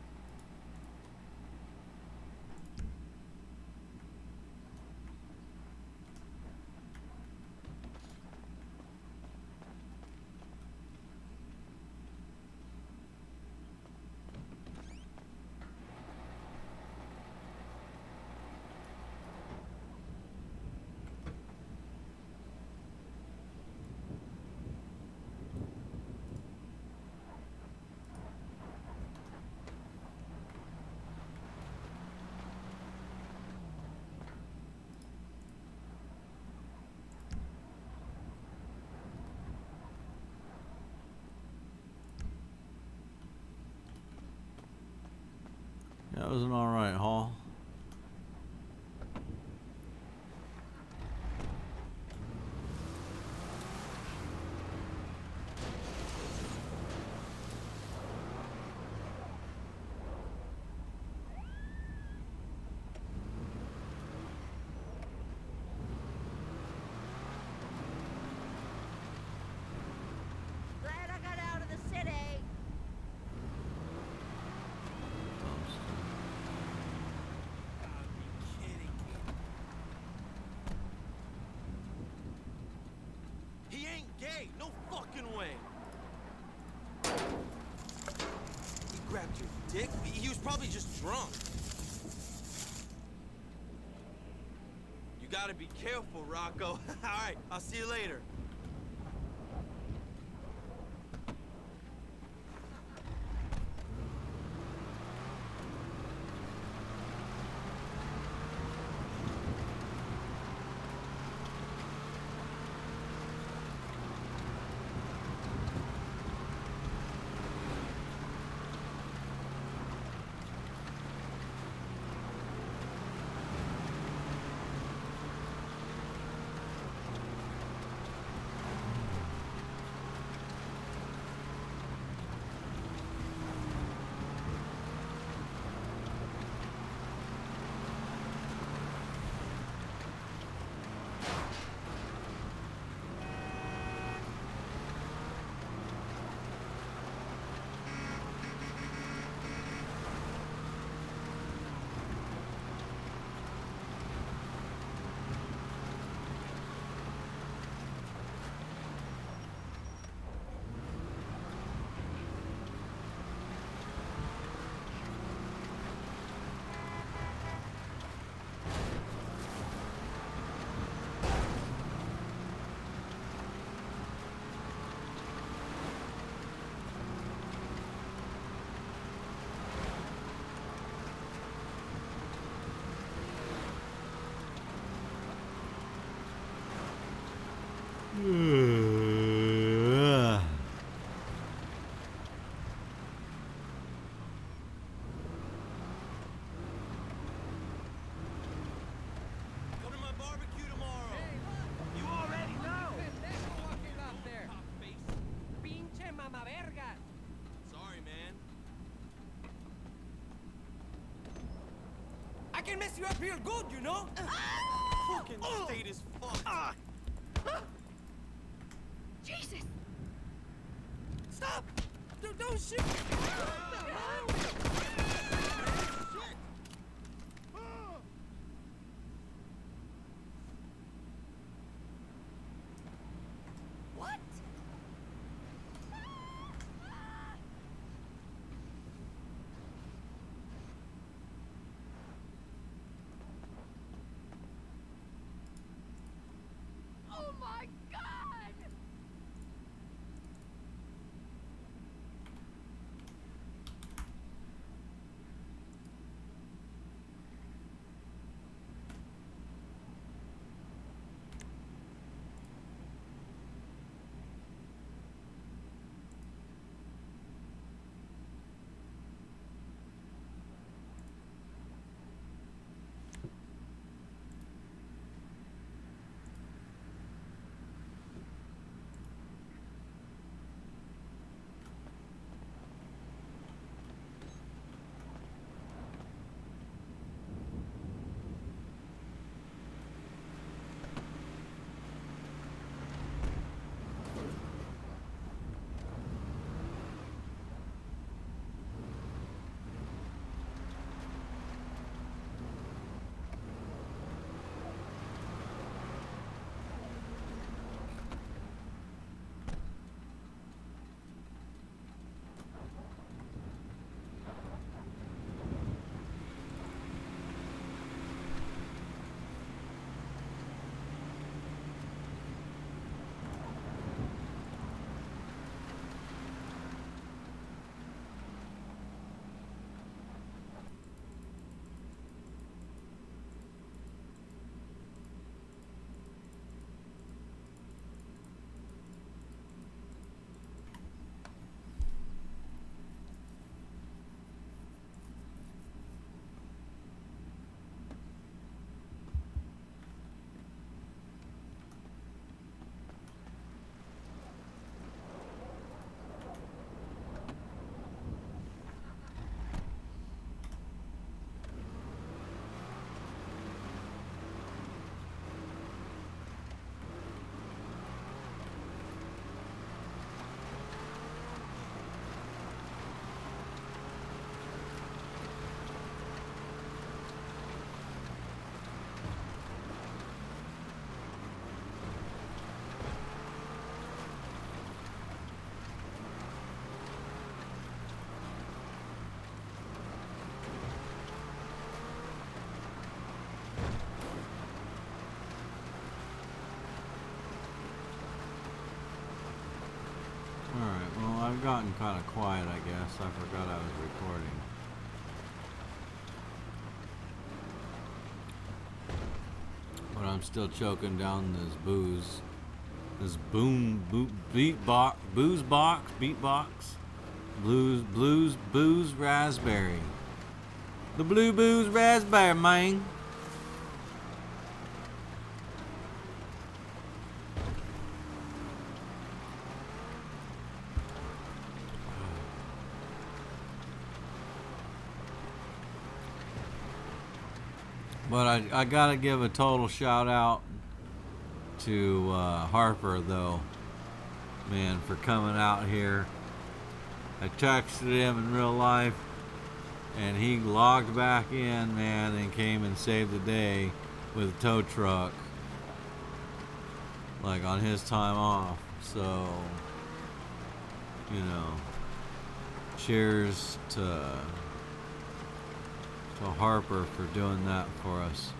That was an alright haul. Glad I got out of the city. Gotta be kidding me. He ain't gay. No fucking way. He grabbed your dick? He was probably just drunk. You gotta be careful, Rocco. Alright, I'll see you later. Come to my barbecue tomorrow. You already know. Pendejo aquel up there. Cockface. Pinche mama verga. Sorry, man. I can mess you up real good, you know? Fucking state is fucked. Jesus! Stop! Don't shoot! What? Oh my God! gotten kind of quiet, I guess. I forgot I was recording. But I'm still choking down this booze. This booze raspberry. The blue booze raspberry, man. But I gotta give a total shout out to Harper, though, man, for coming out here. I texted him in real life, and he logged back in, man, and came and saved the day with a tow truck, like on his time off. So, you know, cheers to Harper for doing that for us.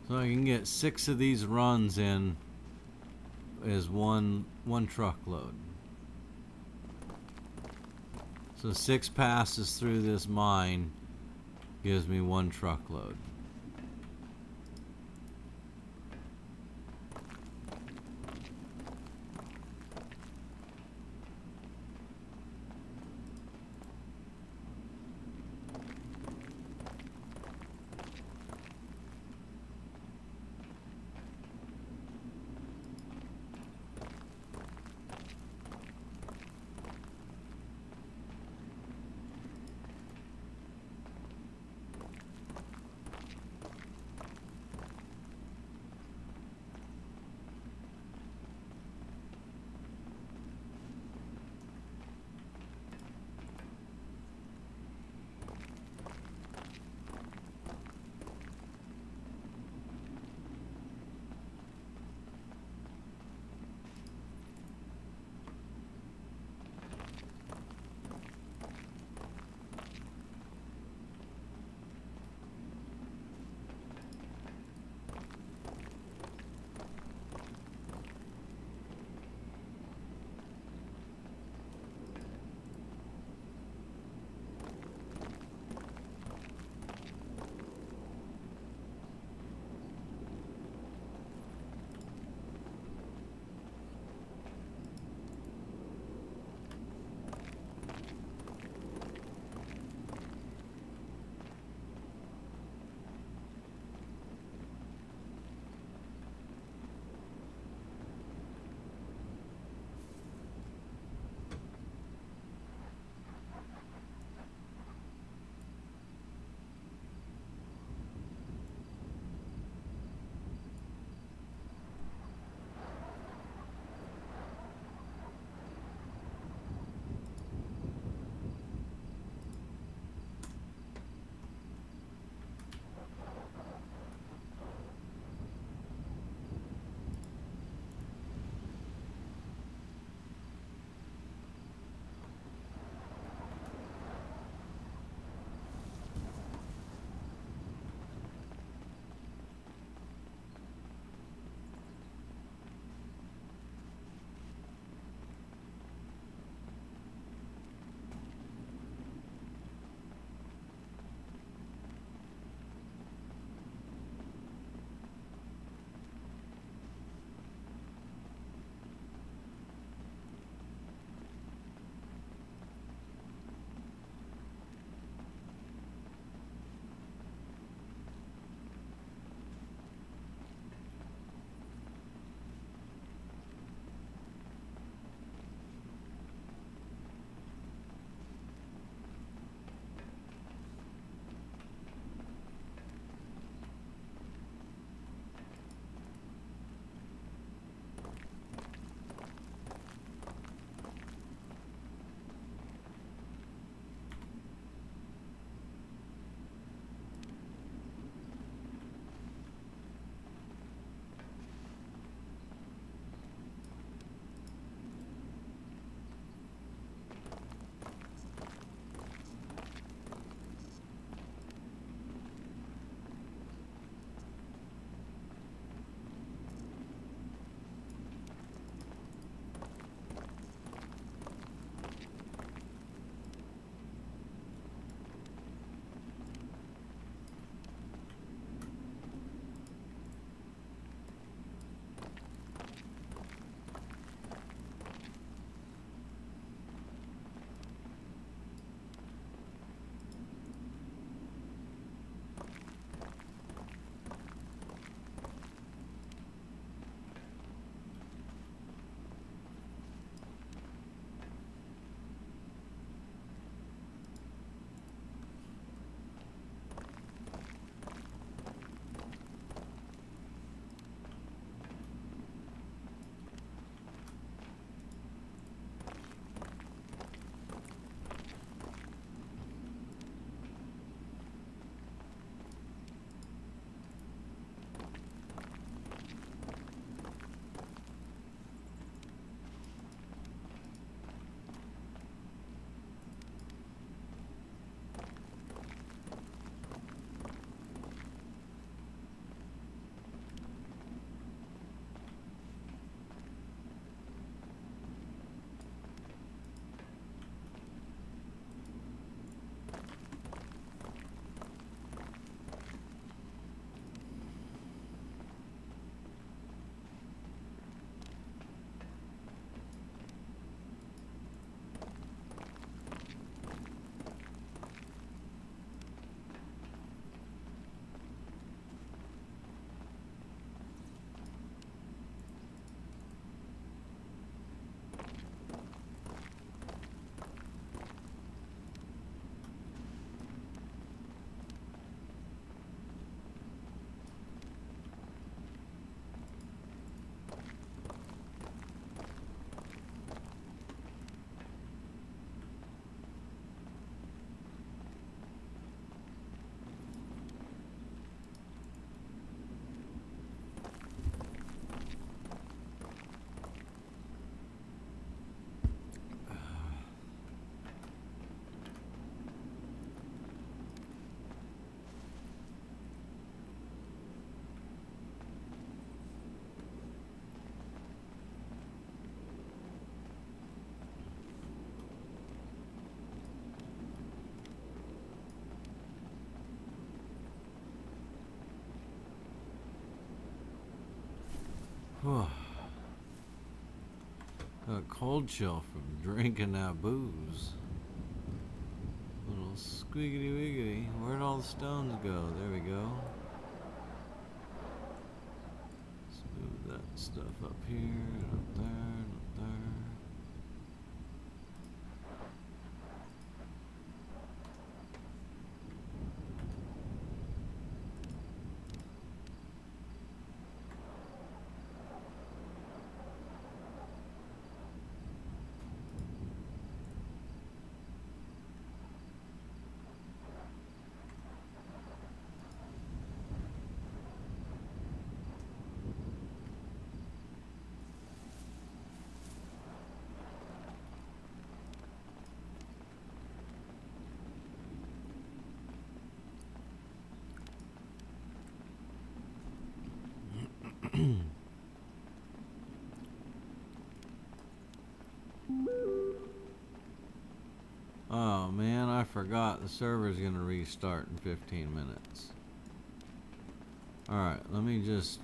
So I can get 6 of these runs in is one truckload. So 6 passes through this mine gives me 1 truckload. Whew. Got a cold chill from drinking that booze. Little squiggity wiggity. Where'd all the stones go? There we go. Let's move that stuff up here, and up there, and up there. Oh man, I forgot the server's gonna restart in 15 minutes. Alright, let me just...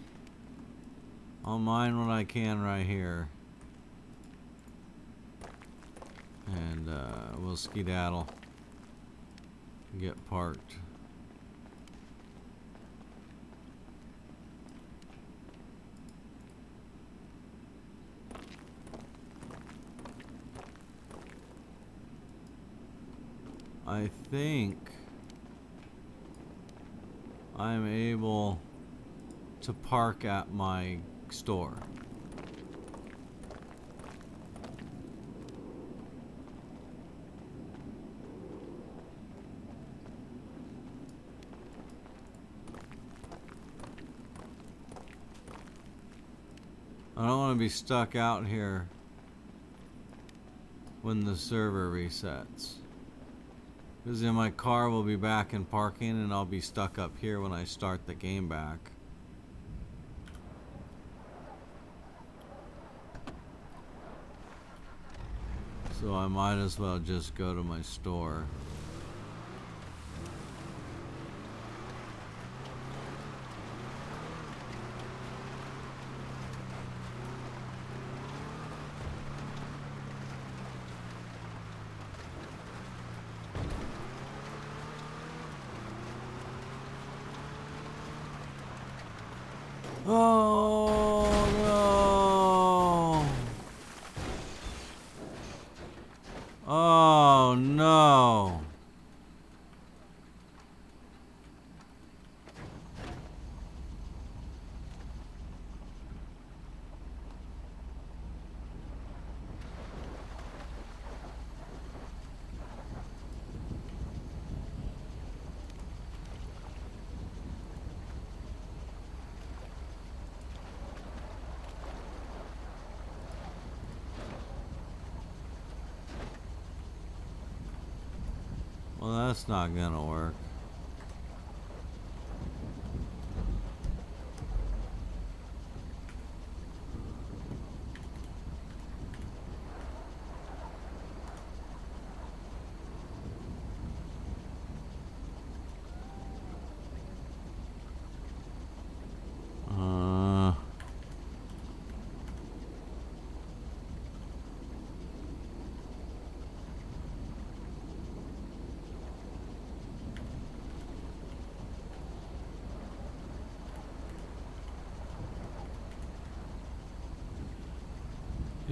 I'll mine what I can right here. And we'll skedaddle. Get parked. I think I'm able to park at my store. I don't want to be stuck out here when the server resets. Because then my car will be back in parking and I'll be stuck up here when I start the game back. So I might as well just go to my store. Oh no! Oh no! Well, that's not gonna work.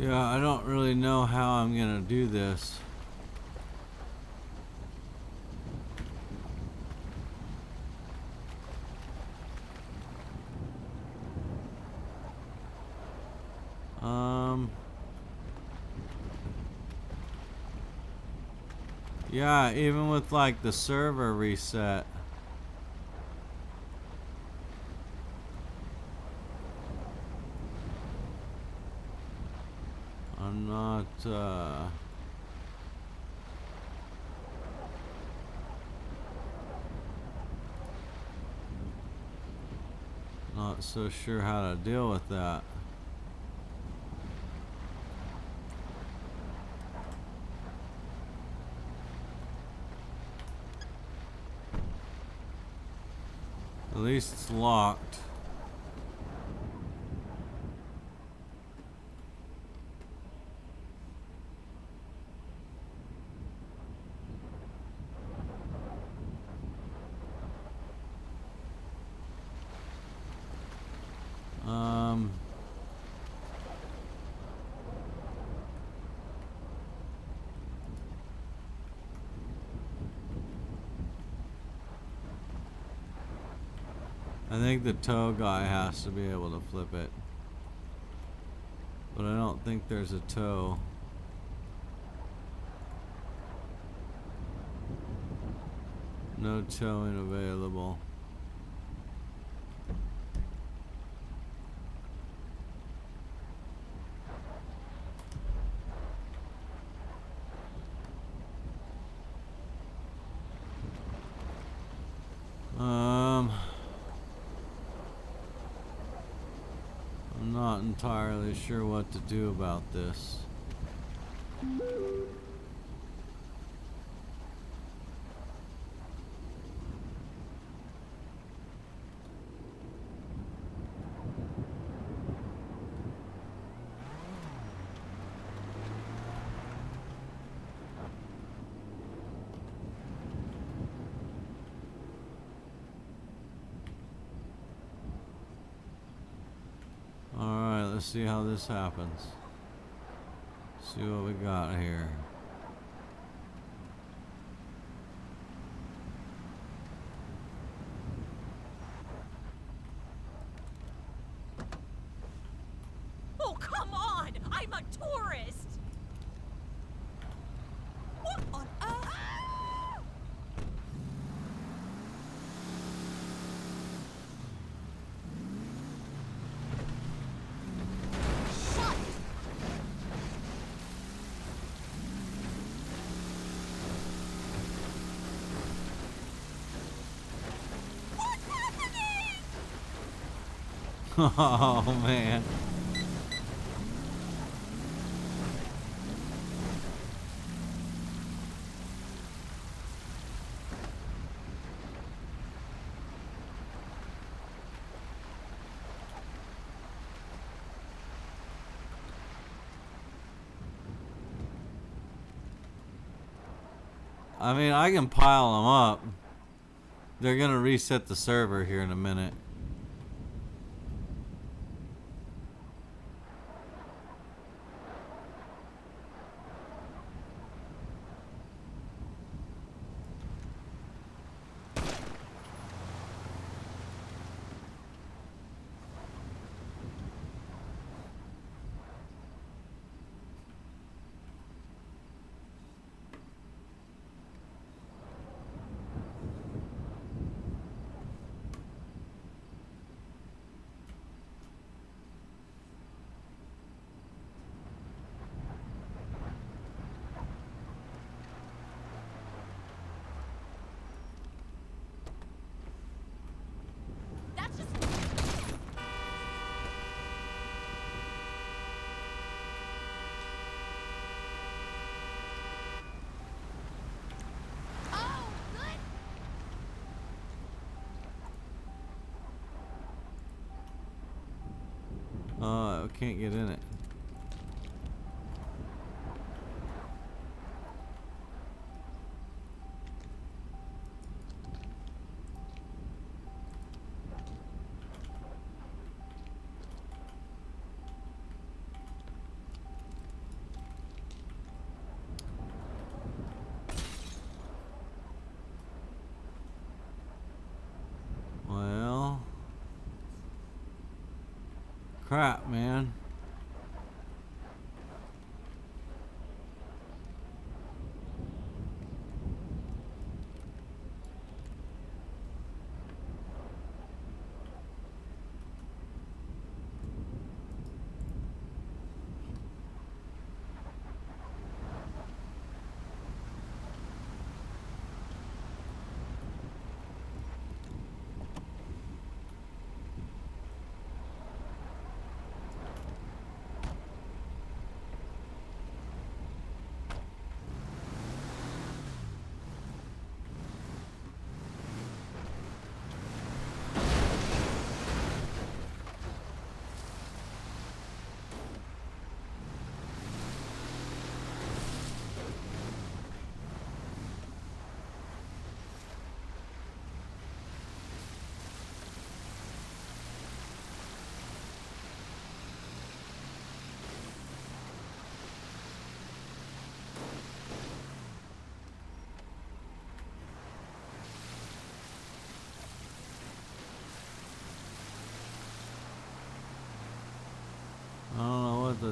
Yeah, I don't really know how I'm gonna do this. Yeah, even with like the server reset. I'm not, not so sure how to deal with that. At least it's locked. I think the tow guy has to be able to flip it. But I don't think there's a tow. No towing available. I'm not entirely sure what to do about this. Alright, let's see how this happens. See what we got here. Oh, come on! I'm a tourist! What on earth? Shut! What's happening? Oh man. I mean, I can pile them up. They're gonna reset the server here in a minute. That's just... Oh, good. Oh, I can't get in it. Well, crap, man.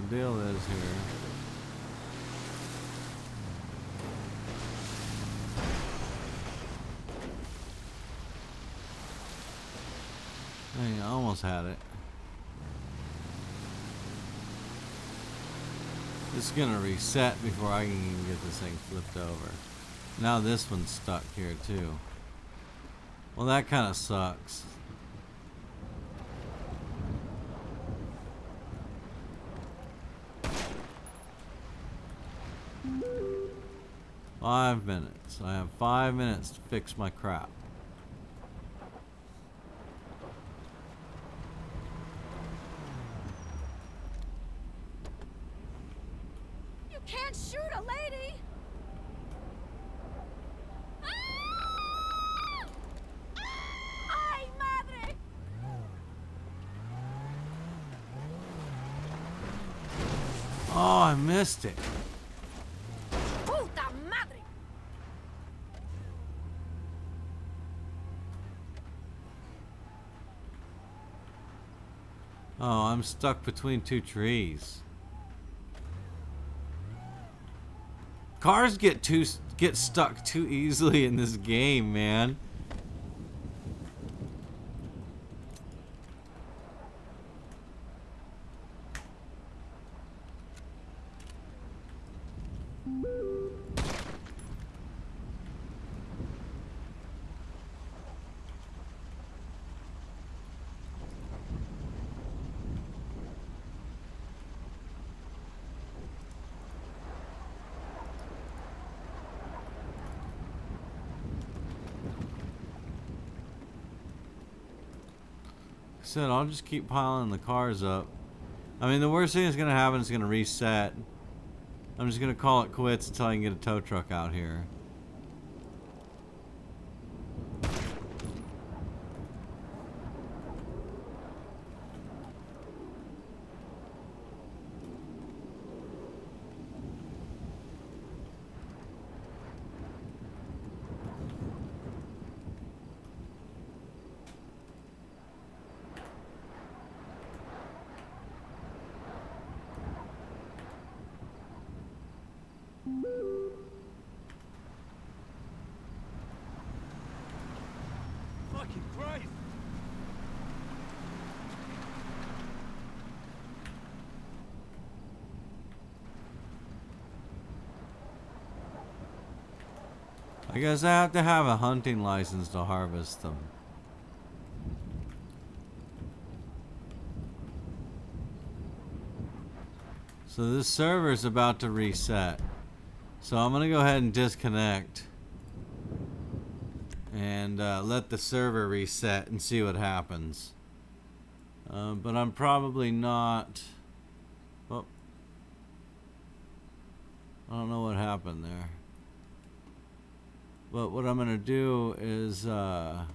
the deal is here. Dang, I almost had it. It's gonna reset before I can even get this thing flipped over. Now this one's stuck here too. Well, that kind of sucks. Five minutes. I have 5 minutes to fix my crap. You can't shoot a lady! Ah! ¡Ay, madre! Oh, I missed it. ¡Puta madre! Oh, I'm stuck between two trees. Cars get stuck too easily in this game, man. Said I'll just keep piling the cars up. I mean, the worst thing that's gonna happen is gonna reset. I'm just gonna call it quits until I can get a tow truck out here. Fucking Christ! I guess I have to have a hunting license to harvest them. So this server is about to reset. So I'm gonna go ahead and disconnect and let the server reset and see what happens. But I'm probably not. Oh, I don't know what happened there. But what I'm gonna do is go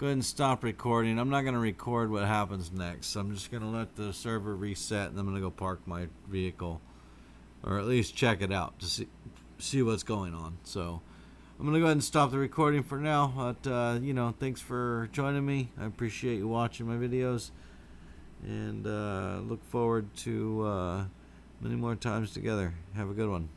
ahead and stop recording. I'm not gonna record what happens next. So I'm just gonna let the server reset, and I'm gonna go park my vehicle, or at least check it out to see what's going on. So I'm gonna go ahead and stop the recording for now. But you know, thanks for joining me. I appreciate you watching my videos, and look forward to many more times together. Have a good one.